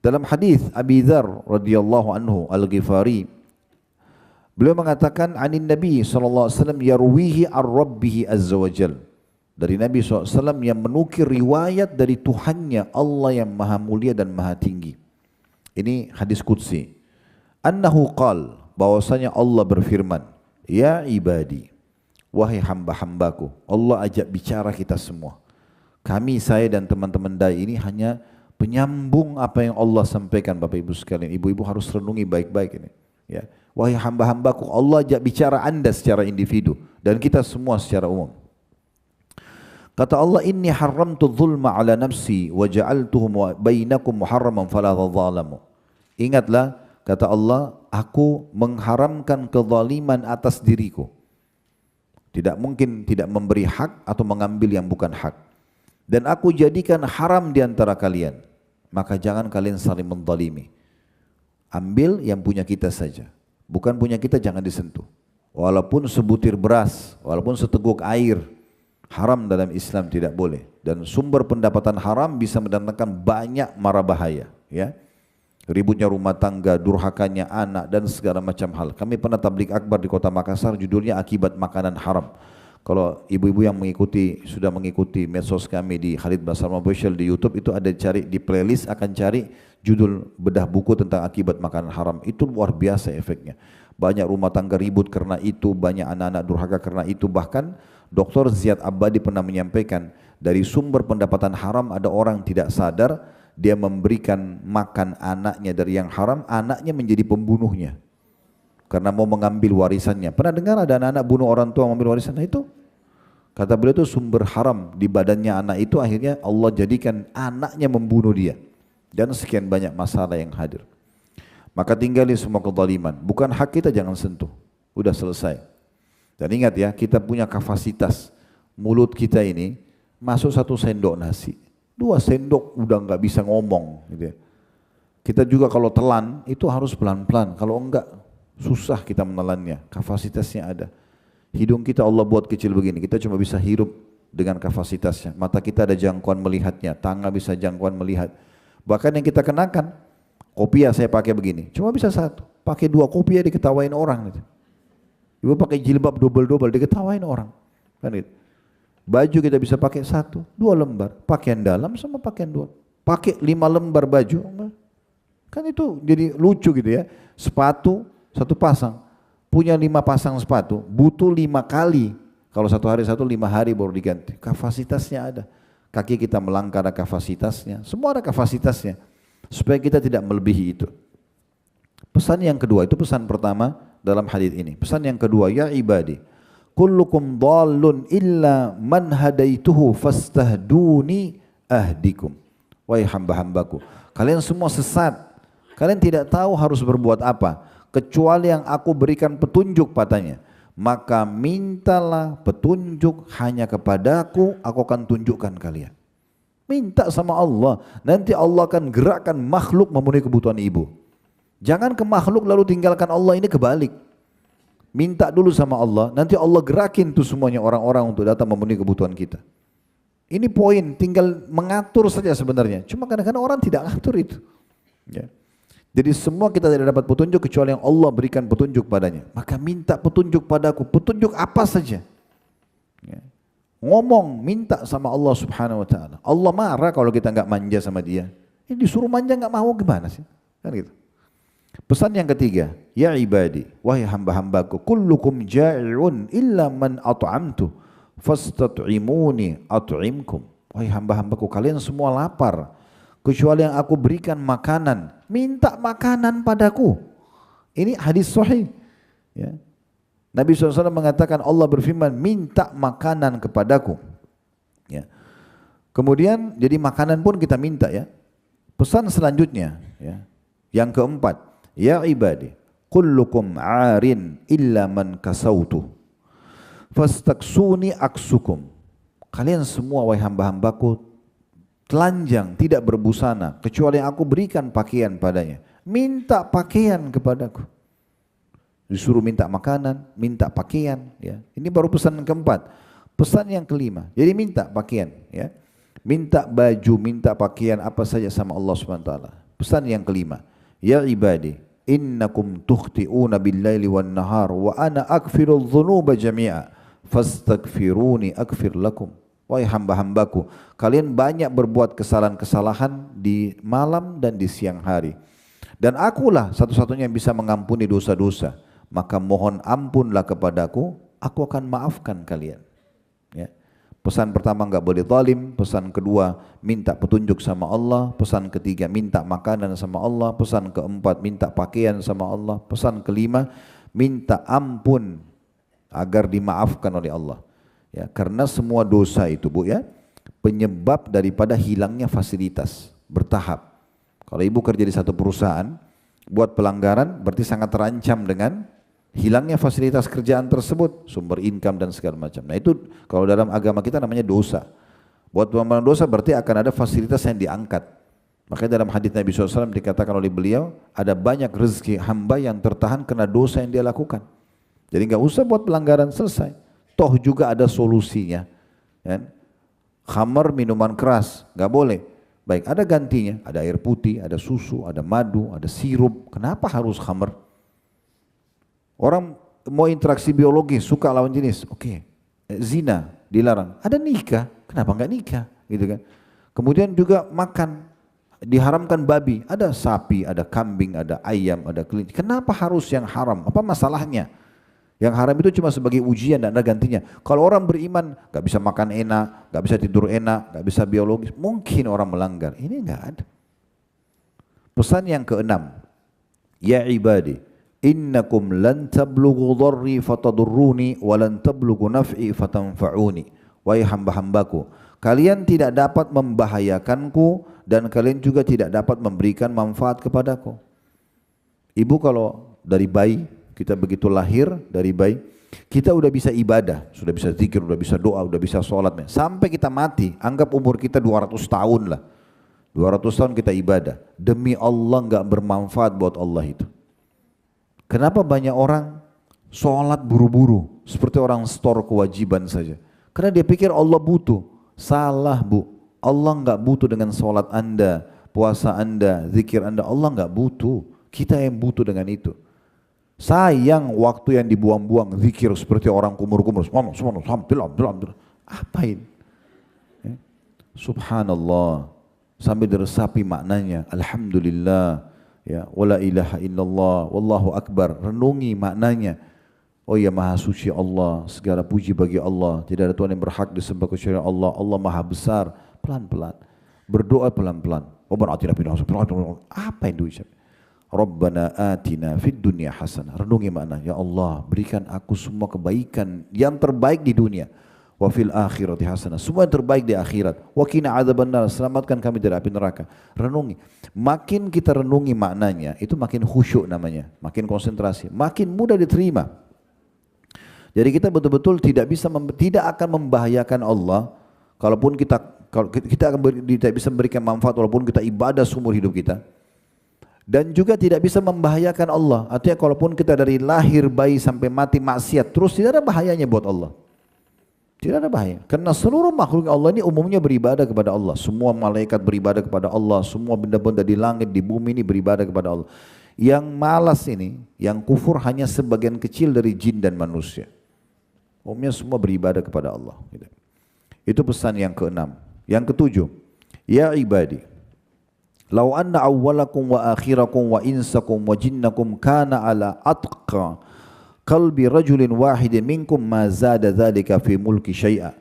Dalam hadis Abi Dzar radhiyallahu anhu Al-Ghifari, beliau mengatakan anin Nabi sallallahu alaihi wasallam yarwihi ar-rabbih azza wa jalla. Dari Nabi SAW yang menukir riwayat dari Tuhannya, Allah yang maha mulia dan maha tinggi. Ini hadis qudsi. Annahu qal, bahwasanya Allah berfirman, ya ibadi, wahai hamba-hambaku. Allah ajak bicara kita semua. Kami, saya dan teman-teman dai ini hanya penyambung apa yang Allah sampaikan. Bapak ibu sekalian, ibu-ibu harus renungi baik-baik ini. Ya. Wahai hamba-hambaku, Allah ajak bicara anda secara individu dan kita semua secara umum. Kata Allah, inni haramtu dzulma ala nafsi wa ja'altuhu bainakum muharraman fala tadzalamu. Ingatlah, kata Allah, aku mengharamkan kezaliman atas diriku. Tidak mungkin tidak memberi hak atau mengambil yang bukan hak. Dan aku jadikan haram di antara kalian. Maka jangan kalian saling menzalimi. Ambil yang punya kita saja. Bukan punya kita jangan disentuh. Walaupun sebutir beras, walaupun seteguk air, haram dalam Islam tidak boleh. Dan sumber pendapatan haram bisa mendatangkan banyak mara bahaya. Ya. Ributnya rumah tangga, durhakanya anak dan segala macam hal. Kami pernah tabligh akbar di kota Makassar, judulnya akibat makanan haram. Kalau ibu-ibu yang sudah mengikuti medsos kami di Khalid Basarma Official di YouTube, itu ada cari di playlist, akan cari judul bedah buku tentang akibat makanan haram. Itu luar biasa efeknya. Banyak rumah tangga ribut karena itu, banyak anak-anak durhaka karena itu. Bahkan Dr. Ziyad Abadi pernah menyampaikan, dari sumber pendapatan haram ada orang tidak sadar, dia memberikan makan anaknya dari yang haram, anaknya menjadi pembunuhnya karena mau mengambil warisannya. Pernah dengar ada anak-anak bunuh orang tua mengambil warisan? Nah, itu kata beliau itu sumber haram di badannya anak itu, akhirnya Allah jadikan anaknya membunuh dia, dan sekian banyak masalah yang hadir. Maka tinggali semua kezaliman, bukan hak kita jangan sentuh, udah selesai. Dan ingat ya, kita punya kapasitas, mulut kita ini masuk 1 sendok nasi, 2 sendok udah nggak bisa ngomong gitu ya. Kita juga kalau telan itu harus pelan-pelan, kalau enggak susah kita menelannya, kapasitasnya ada. Hidung kita Allah buat kecil begini, kita cuma bisa hirup dengan kapasitasnya. Mata kita ada jangkauan melihatnya, tangan bisa jangkauan melihat. Bahkan yang kita kenakan, kopiah saya pakai begini, cuma bisa 1. Pakai 2 kopiah diketawain orang gitu. Ibu pakai jilbab double-double diketawain orang, kan gitu. Baju kita bisa pakai 1, 2 lembar, pakaian dalam sama pakaian 2. Pakai 5 lembar baju, kan itu jadi lucu gitu ya. Sepatu 1 pasang, punya 5 pasang sepatu, butuh 5 kali. Kalau 1 hari 1, 5 hari baru diganti. Kapasitasnya ada. Kaki kita melangkah ada kapasitasnya, semua ada kapasitasnya. Supaya kita tidak melebihi itu. Pesan yang kedua, itu pesan pertama dalam hadis ini. Pesan yang kedua, ya ibadi, kullukum dhallun illa man hadaituhu fastahduni ahdikum. Wahai hamba-hambaku, kalian semua sesat. Kalian tidak tahu harus berbuat apa kecuali yang aku berikan petunjuk padanya. Maka mintalah petunjuk hanya kepadaku, aku akan tunjukkan kalian. Minta sama Allah, nanti Allah akan gerakkan makhluk memenuhi kebutuhan ibu. Jangan ke makhluk lalu tinggalkan Allah, ini kebalik. Minta dulu sama Allah, nanti Allah gerakin tuh semuanya orang-orang untuk datang memenuhi kebutuhan kita. Ini poin, tinggal mengatur saja sebenarnya. Cuma kadang-kadang orang tidak ngatur itu. Ya. Jadi semua kita tidak dapat petunjuk kecuali yang Allah berikan petunjuk padanya. Maka minta petunjuk padaku, petunjuk apa saja. Ya. Ngomong, minta sama Allah subhanahu wa ta'ala. Allah marah kalau kita enggak manja sama dia. Ini disuruh manja enggak mau gimana sih? Kan gitu. Pesan yang ketiga, ya ibadi, wahai hamba-hambaku, kullukum ja'i'un illa man at'amtu fastat'imuni at'imkum. Wahai hamba-hambaku, kalian semua lapar kecuali yang aku berikan makanan, minta makanan padaku. Ini hadis sahih. Ya. Nabi SAW mengatakan, Allah berfirman, minta makanan kepadaku. Ya. Kemudian jadi makanan pun kita minta ya. Pesan selanjutnya, ya. Yang keempat, ya ibadi, kullukum arin illa man kasautu fastaksuni aksukum. Kalian semua wahai hamba-hambaku telanjang, tidak berbusana, kecuali yang aku berikan pakaian padanya. Minta pakaian kepadaku. Disuruh minta makanan, minta pakaian. Ya. Ini baru pesan keempat. Pesan yang kelima, jadi minta pakaian. Ya. Minta baju, minta pakaian apa saja sama Allah SWT. Pesan yang kelima, ya ibadi, innakum tukhti'una bil-laili wan-nahar wa ana aghfirudz dzunuba jami'a fastaghfiruni aghfir lakum. Wahai hamba-hambaku, kalian banyak berbuat kesalahan-kesalahan di malam dan di siang hari. Dan akulah satu-satunya yang bisa mengampuni dosa-dosa. Maka mohon ampunlah kepadaku, aku akan maafkan kalian. Ya. Pesan pertama enggak boleh zalim, pesan kedua minta petunjuk sama Allah, pesan ketiga minta makanan sama Allah, pesan keempat minta pakaian sama Allah, pesan kelima minta ampun agar dimaafkan oleh Allah. Ya, karena semua dosa itu Bu ya, penyebab daripada hilangnya fasilitas bertahap. Kalau ibu kerja di satu perusahaan, buat pelanggaran berarti sangat terancam dengan hilangnya fasilitas kerjaan tersebut, sumber income dan segala macam. Nah itu kalau dalam agama kita namanya dosa. Buat pelanggaran dosa berarti akan ada fasilitas yang diangkat. Makanya dalam hadits Nabi SAW dikatakan oleh beliau, ada banyak rezeki hamba yang tertahan karena dosa yang dia lakukan. Jadi enggak usah buat pelanggaran, selesai. Toh juga ada solusinya. Kan? Khamar minuman keras, nggak boleh. Baik, ada gantinya, ada air putih, ada susu, ada madu, ada sirup. Kenapa harus khamar? Orang mau interaksi biologi, suka lawan jenis, oke. zina dilarang, ada nikah, kenapa enggak nikah, gitu kan? Kemudian juga makan, diharamkan babi, ada sapi, ada kambing, ada ayam, ada kelinci. Kenapa harus yang haram? Apa masalahnya? Yang haram itu cuma sebagai ujian dan ada gantinya. Kalau orang beriman nggak bisa makan enak, nggak bisa tidur enak, nggak bisa biologis, mungkin orang melanggar. Ini nggak ada. Pesan yang keenam, ya ibadi, innakum lan tablughu dharri fatadurruni wa lan tablughu naf'i fatanfa'uni. Wahai hamba-hambaku, kalian tidak dapat membahayakanku dan kalian juga tidak dapat memberikan manfaat kepadaku. Ibu kalau dari bayi, kita begitu lahir dari bayi, kita udah bisa ibadah, sudah bisa zikir, udah bisa doa, udah bisa sholat. Sampai kita mati, anggap umur kita 200 tahun lah. 200 tahun kita ibadah. Demi Allah nggak bermanfaat buat Allah itu. Kenapa banyak orang sholat buru-buru, seperti orang store kewajiban saja. Karena dia pikir Allah butuh. Salah bu, Allah nggak butuh dengan sholat anda, puasa anda, zikir anda. Allah nggak butuh, kita yang butuh dengan itu. Sayang waktu yang dibuang-buang zikir seperti orang kumur-kumur. Apain? Subhanallah. Sambil diresapi maknanya. Alhamdulillah. Ya, wala ilaha illallah. Wallahu akbar. Renungi maknanya. Oh ya maha suci Allah. Segala puji bagi Allah. Tidak ada Tuhan yang berhak disembah kecuali Allah. Allah maha besar. Pelan-pelan. Berdoa pelan-pelan. Apa yang diucap? Rabbana atina fid dunya hasanah. Renungi makna, ya Allah berikan aku semua kebaikan yang terbaik di dunia. Wa fil akhirati hasanah. Semua yang terbaik di akhirat. Wa qina adzabannar. Selamatkan kami dari api neraka. Renungi. Makin kita renungi maknanya, itu makin khusyuk namanya, makin konsentrasi, makin mudah diterima. Jadi kita betul-betul tidak akan membahayakan Allah kalau kita tidak bisa memberikan manfaat walaupun kita ibadah seumur hidup kita. Dan juga tidak bisa membahayakan Allah. Artinya kalaupun kita dari lahir bayi sampai mati maksiat terus, tidak ada bahayanya buat Allah. Tidak ada bahaya. Karena seluruh makhluk Allah ini umumnya beribadah kepada Allah. Semua malaikat beribadah kepada Allah. Semua benda-benda di langit, di bumi ini beribadah kepada Allah. Yang malas ini, yang kufur hanya sebagian kecil dari jin dan manusia. Umumnya semua beribadah kepada Allah. Itu pesan yang keenam. Yang ketujuh, ya ibadi, lau anna awwalakum wa akhirakum wa insakum wa jinnakum kana ala atqa qalbi rajulin wahidin minkum ma zada dzalika fi mulki syai'a.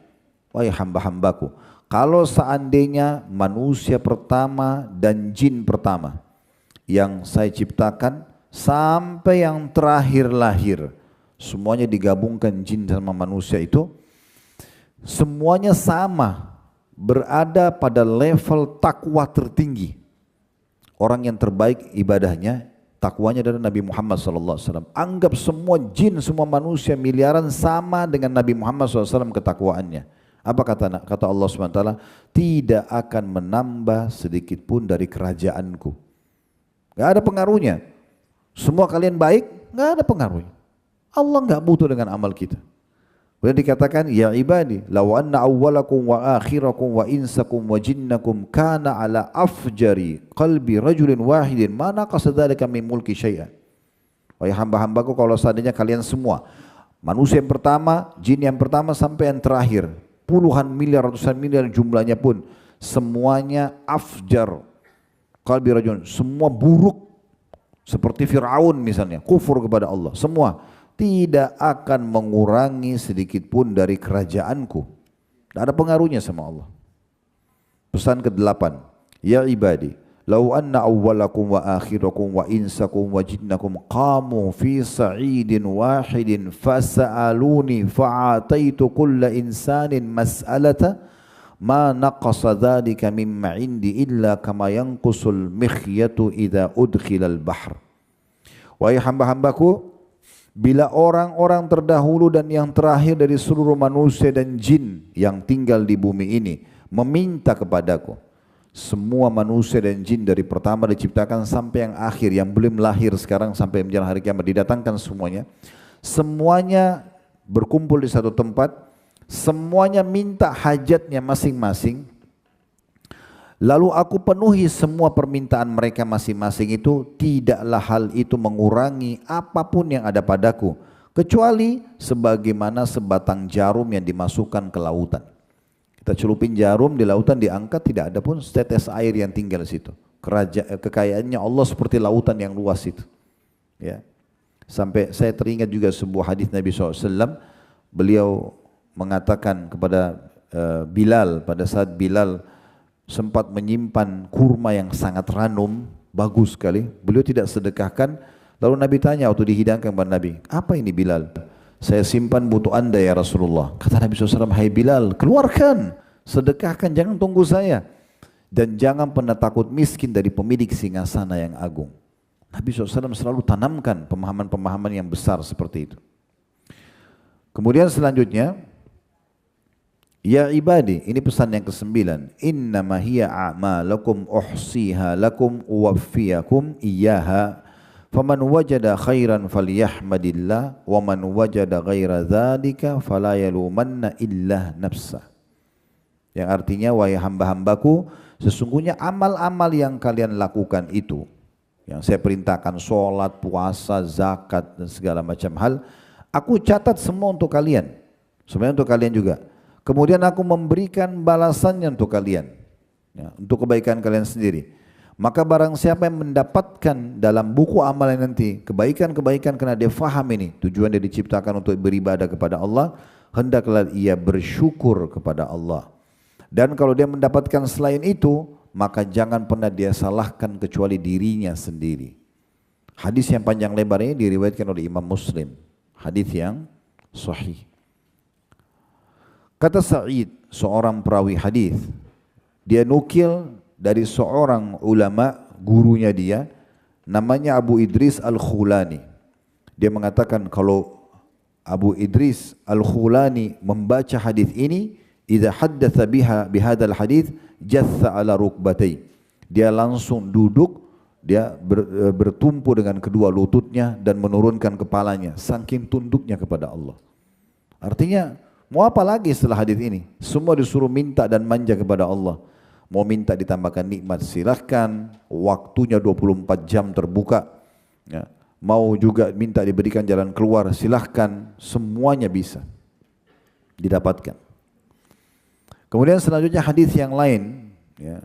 Wahai hamba-hambaku, kalau seandainya manusia pertama dan jin pertama yang saya ciptakan sampai yang terakhir lahir, semuanya digabungkan jin sama manusia itu, semuanya sama, berada pada level takwa tertinggi. Orang yang terbaik ibadahnya, takwanya adalah Nabi Muhammad SAW. Anggap semua jin, semua manusia miliaran sama dengan Nabi Muhammad SAW ketakwaannya. Apa kata Allah SWT? Tidak akan menambah sedikit pun dari kerajaanku. Gak ada pengaruhnya. Semua kalian baik, gak ada pengaruhnya. Allah gak butuh dengan amal kita. Kemudian dikatakan, ya ibadi, law anna awwalakum wa akhirakum wa insakum wa jinnakum kana ala afjari qalbi rajulin wahidin ma naqasa dzalika min mulki syai'an. Wahai hamba-hambaku, kalau seandainya kalian semua, manusia yang pertama, jin yang pertama sampai yang terakhir, puluhan miliar, ratusan miliar jumlahnya pun, semuanya afjar qalbi rajulin, semua buruk seperti Fir'aun misalnya, kufur kepada Allah, semua tidak akan mengurangi sedikit pun dari kerajaanku. Tidak ada pengaruhnya sama Allah. Pesan ke-8, ya ibadi, lau anna awwalakum wa akhirakum wa insakum wa jinnakum qamu fi sa'idin wahidin fasa'aluni fa'ataitu kulla insanin mas'alata ma naqasa dhalika mimma indi illa kama yanqusul mikhyatu idza udkhilal bahr. Wahai hamba-hambaku, bila orang-orang terdahulu dan yang terakhir dari seluruh manusia dan jin yang tinggal di bumi ini meminta kepadaku, semua manusia dan jin dari pertama diciptakan sampai yang akhir, yang belum lahir sekarang sampai menjelang hari kiamat didatangkan semuanya berkumpul di satu tempat, semuanya minta hajatnya masing-masing. Lalu aku penuhi semua permintaan mereka masing-masing itu, tidaklah hal itu mengurangi apapun yang ada padaku. kecuali sebagaimana sebatang jarum yang dimasukkan ke lautan. Kita celupin jarum di lautan, diangkat, tidak ada pun setetes air yang tinggal di situ. Kekayaannya Allah seperti lautan yang luas itu. Ya. Sampai saya teringat juga sebuah hadis Nabi SAW, beliau mengatakan kepada Bilal, pada saat Bilal sempat menyimpan kurma yang sangat ranum, bagus sekali, beliau tidak sedekahkan. Lalu Nabi tanya waktu dihidangkan kepada Nabi, apa ini Bilal? Saya simpan butuh anda ya Rasulullah. Kata Nabi SAW, hai Bilal, keluarkan, sedekahkan, jangan tunggu saya. Dan jangan pernah takut miskin dari pemilik singgasana yang agung. Nabi SAW selalu tanamkan pemahaman-pemahaman yang besar seperti itu. Kemudian selanjutnya, ya ibadi, ini pesan yang ke-9. Innama hiya a'malakum uhsiha lakum uwaffiyakum iyyaha. Faman wajada khairan falyahmadillah wa man wajada ghaira dzalika fala yalumanna illa nafsah. Yang artinya, wahai hamba-hambaku, sesungguhnya amal-amal yang kalian lakukan itu, yang saya perintahkan, sholat, puasa, zakat dan segala macam hal, aku catat semua untuk kalian, sebenarnya untuk kalian juga. Kemudian aku memberikan balasannya untuk kalian, ya, untuk kebaikan kalian sendiri. Maka barang siapa yang mendapatkan dalam buku amalan nanti kebaikan-kebaikan karena dia faham ini, tujuan dia diciptakan untuk beribadah kepada Allah, hendaklah ia bersyukur kepada Allah. Dan kalau dia mendapatkan selain itu, maka jangan pernah dia salahkan kecuali dirinya sendiri. Hadis yang panjang lebar ini diriwayatkan oleh Imam Muslim, hadis yang sahih. Kata Sa'id, seorang perawi hadis, dia nukil dari seorang ulama, gurunya dia, namanya Abu Idris Al-Khulani. Dia mengatakan kalau Abu Idris Al-Khulani membaca hadis ini, idza haddatsa biha bihadzal hadis jatha ala rukbatai, dia langsung duduk, dia bertumpu dengan kedua lututnya dan menurunkan kepalanya saking tunduknya kepada Allah. Artinya mau apa lagi setelah hadis ini? Semua disuruh minta dan manja kepada Allah. Mau minta ditambahkan nikmat silahkan, waktunya 24 jam terbuka, ya. Mau juga minta diberikan jalan keluar silahkan, semuanya bisa didapatkan. Kemudian selanjutnya hadis yang lain, ya.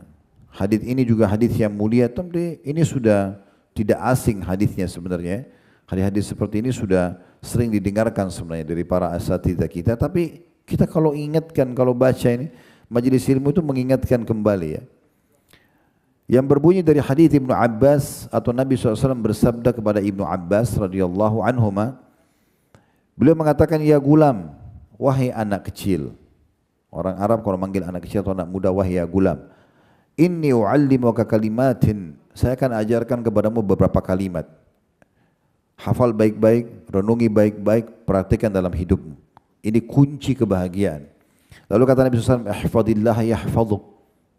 Hadis ini juga hadis yang mulia, tapi ini sudah tidak asing hadisnya sebenarnya. Hadis-hadis seperti ini sudah sering didengarkan sebenarnya dari para asatidzah kita, tapi kita kalau ingatkan, kalau baca ini, majelis ilmu itu mengingatkan kembali, ya. Yang berbunyi dari hadis Ibnu Abbas, atau Nabi SAW bersabda kepada Ibnu Abbas radhiyallahu anhuma, beliau mengatakan, ya gulam, wahai anak kecil. Orang Arab kalau manggil anak kecil atau anak muda, wahai ya gulam, inni u'allimuka kalimatin, saya akan ajarkan kepadamu beberapa kalimat. Hafal baik-baik, renungi baik-baik, praktikkan dalam hidupmu. Ini kunci kebahagiaan. Lalu kata Nabi SAW, ihfadillah yahfaduk,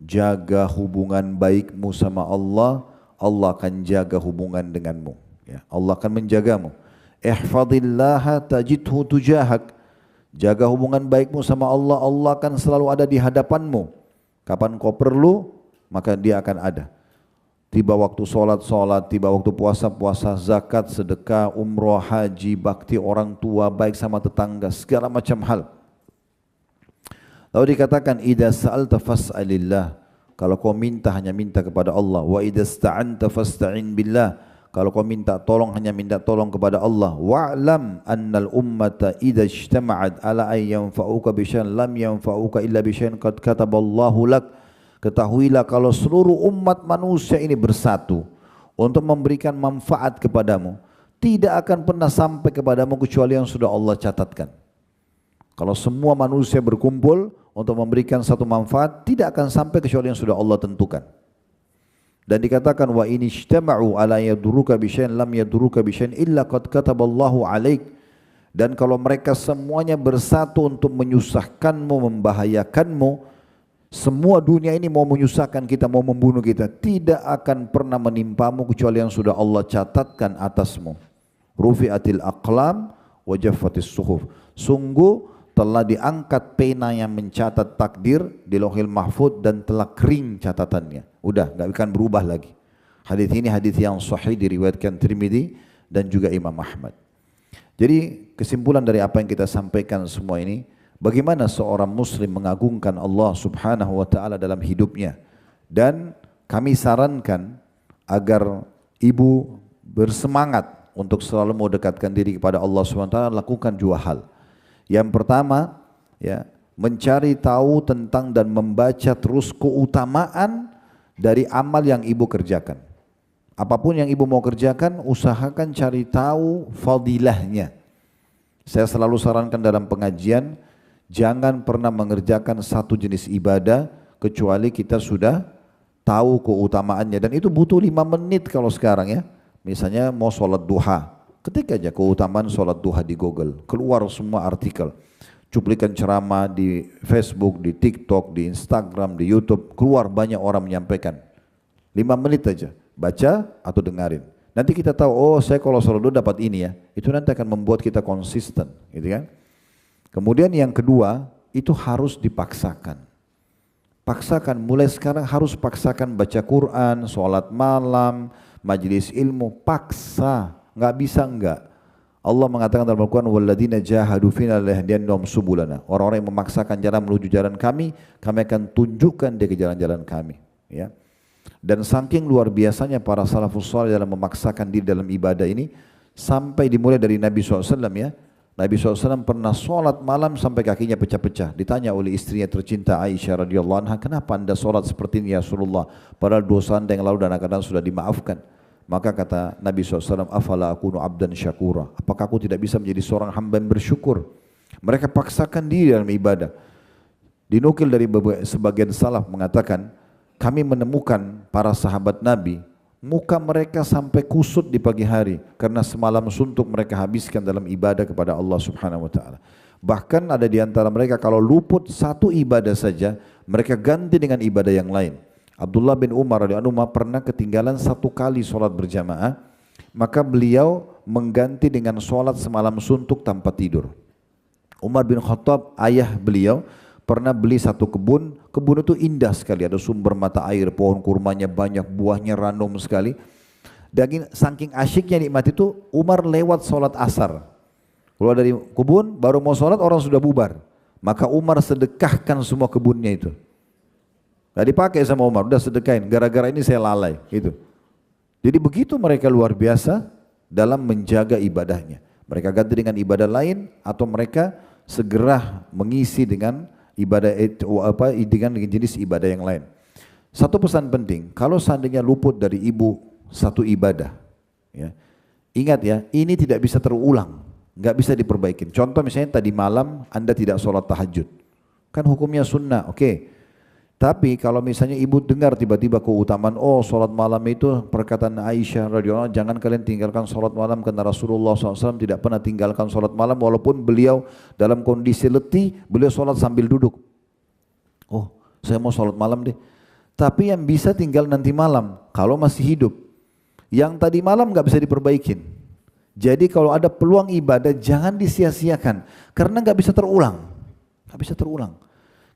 jaga hubungan baikmu sama Allah, Allah akan jaga hubungan denganmu, ya. Allah akan menjagamu. Ihfadillah tajidhu tujahak, jaga hubungan baikmu sama Allah, Allah akan selalu ada di hadapanmu. Kapan kau perlu, maka dia akan ada. Tiba waktu sholat, tiba waktu puasa, zakat, sedekah, umroh, haji, bakti orang tua, baik sama tetangga, segala macam hal. Lalu dikatakan, idza sa'alta fas'alillah, kalau kau minta hanya minta kepada Allah. Wa idza sta'anta fasta'in billah, kalau kau minta tolong hanya minta tolong kepada Allah. Wa'lam annal ummata idza ijtama'at ala ay yanfa'uka bi syai'in lam yanfa'uka illa bi syai'in qad kataballahu lak. Ketahuilah kalau seluruh umat manusia ini bersatu untuk memberikan manfaat kepadamu, tidak akan pernah sampai kepadamu kecuali yang sudah Allah catatkan. Kalau semua manusia berkumpul untuk memberikan satu manfaat, tidak akan sampai kecuali yang sudah Allah tentukan. Dan dikatakan, wa in ijtama'u ala yadurruka bi syai'in lam yadurruka bi syai'in illa qad kataballahu 'alaik. Dan kalau mereka semuanya bersatu untuk menyusahkanmu, membahayakanmu, semua dunia ini mau menyusahkan kita, mau membunuh kita, tidak akan pernah menimpamu kecuali yang sudah Allah catatkan atasmu. Rufi'atil aqlam wa jaffatis suhuf. Sungguh telah diangkat pena yang mencatat takdir di Lauhil Mahfuz dan telah kering catatannya. Udah, enggak akan berubah lagi. Hadis ini hadis yang sahih diriwayatkan Tirmidzi dan juga Imam Ahmad. Jadi kesimpulan dari apa yang kita sampaikan semua ini, bagaimana seorang muslim mengagungkan Allah Subhanahu wa taala dalam hidupnya. Dan kami sarankan agar ibu bersemangat untuk selalu mendekatkan diri kepada Allah Subhanahu wa taala, lakukan dua hal. Yang pertama, ya, mencari tahu tentang dan membaca terus keutamaan dari amal yang ibu kerjakan. Apapun yang ibu mau kerjakan, usahakan cari tahu fadilahnya. Saya selalu sarankan dalam pengajian, jangan pernah mengerjakan satu jenis ibadah kecuali kita sudah tahu keutamaannya. Dan itu butuh 5 menit kalau sekarang ya. Misalnya mau sholat duha, ketik aja keutamaan sholat duha di Google, keluar semua artikel. Cuplikan ceramah di Facebook, di TikTok, di Instagram, di YouTube, keluar banyak orang menyampaikan. 5 menit aja, baca atau dengarin. Nanti kita tahu, oh saya kalau sholat duha dapat ini ya. Itu nanti akan membuat kita konsisten, gitu kan. Kemudian yang kedua, itu harus dipaksakan. Paksakan, mulai sekarang harus paksakan baca Quran, sholat malam, majelis ilmu, paksa, nggak bisa enggak. Allah mengatakan dalam Al-Quran, walladzina jahadu fina lahdiyannahum subulana. Orang-orang yang memaksakan jalan menuju jalan kami akan tunjukkan dia ke jalan-jalan kami. Ya. Dan saking luar biasanya para salafus salih dalam memaksakan diri dalam ibadah ini, sampai dimulai dari Nabi SAW ya. Nabi SAW pernah sholat malam sampai kakinya pecah-pecah. Ditanya oleh istrinya tercinta Aisyah radhiyallahu anha, kenapa anda sholat seperti ini ya Rasulullah? Padahal dosa anda yang lalu dan akan datang sudah dimaafkan. Maka kata Nabi SAW, afala akunu abdan syakura. Apakah aku tidak bisa menjadi seorang hamba yang bersyukur? Mereka paksakan diri dalam ibadah. Dinukil dari sebagian salaf mengatakan, kami menemukan para sahabat Nabi, muka mereka sampai kusut di pagi hari karena semalam suntuk mereka habiskan dalam ibadah kepada Allah Subhanahu wa taala. Bahkan ada di antara mereka kalau luput satu ibadah saja, mereka ganti dengan ibadah yang lain. Abdullah bin Umar radhiyallahu anhu pernah ketinggalan 1 kali sholat berjamaah, maka beliau mengganti dengan sholat semalam suntuk tanpa tidur. Umar bin Khattab, ayah beliau, pernah beli satu kebun itu indah sekali, ada sumber mata air, pohon kurmanya banyak, buahnya random sekali. Dan saking asyiknya nikmat itu, Umar lewat sholat asar. Keluar dari kebun, baru mau sholat orang sudah bubar. Maka Umar sedekahkan semua kebunnya itu. Gak dipakai sama Umar, udah sedekahin, gara-gara ini saya lalai. Gitu. Jadi begitu mereka luar biasa dalam menjaga ibadahnya. Mereka ganti dengan ibadah lain atau mereka segera mengisi dengan ibadah dengan jenis ibadah yang lain. Satu pesan penting, kalau seandainya luput dari ibu satu ibadah, ya, ingat ya, ini tidak bisa terulang, nggak bisa diperbaiki. Contoh misalnya tadi malam Anda tidak sholat tahajud, kan hukumnya sunnah, oke. Tapi kalau misalnya ibu dengar tiba-tiba keutamaan, oh sholat malam itu perkataan Aisyah radhiyallahu anha, jangan kalian tinggalkan sholat malam karena Rasulullah SAW tidak pernah tinggalkan sholat malam walaupun beliau dalam kondisi letih, beliau sholat sambil duduk. Oh saya mau sholat malam deh. Tapi yang bisa tinggal nanti malam kalau masih hidup. Yang tadi malam nggak bisa diperbaikin. Jadi kalau ada peluang ibadah jangan disia-siakan karena nggak bisa terulang. Nggak bisa terulang.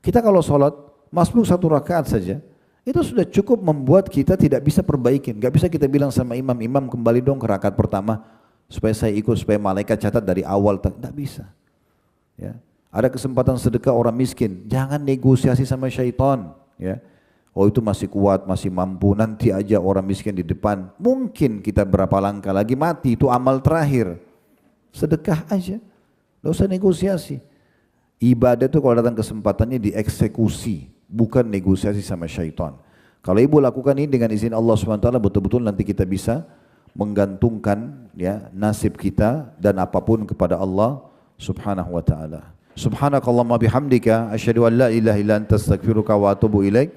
Kita kalau sholat masbuk 1 rakaat saja, itu sudah cukup membuat kita tidak bisa perbaikin. Gak bisa kita bilang sama imam, imam kembali dong ke rakaat pertama supaya saya ikut, supaya malaikat catat dari awal. Tidak bisa. Ya. Ada kesempatan sedekah orang miskin, jangan negosiasi sama syaitan. Ya. Oh itu masih kuat, masih mampu, nanti aja orang miskin di depan. Mungkin kita berapa langkah lagi mati, itu amal terakhir. Sedekah aja, gak usah negosiasi. Ibadah itu kalau datang kesempatannya dieksekusi, bukan negosiasi sama syaitan. Kalau ibu lakukan ini dengan izin Allah SWT, betul-betul nanti kita bisa menggantungkan ya nasib kita dan apapun kepada Allah Subhanahu wa taala. Subhanakallahumma bihamdika asyhadu an la ilaha illa anta astaghfiruka wa atubu ilaik.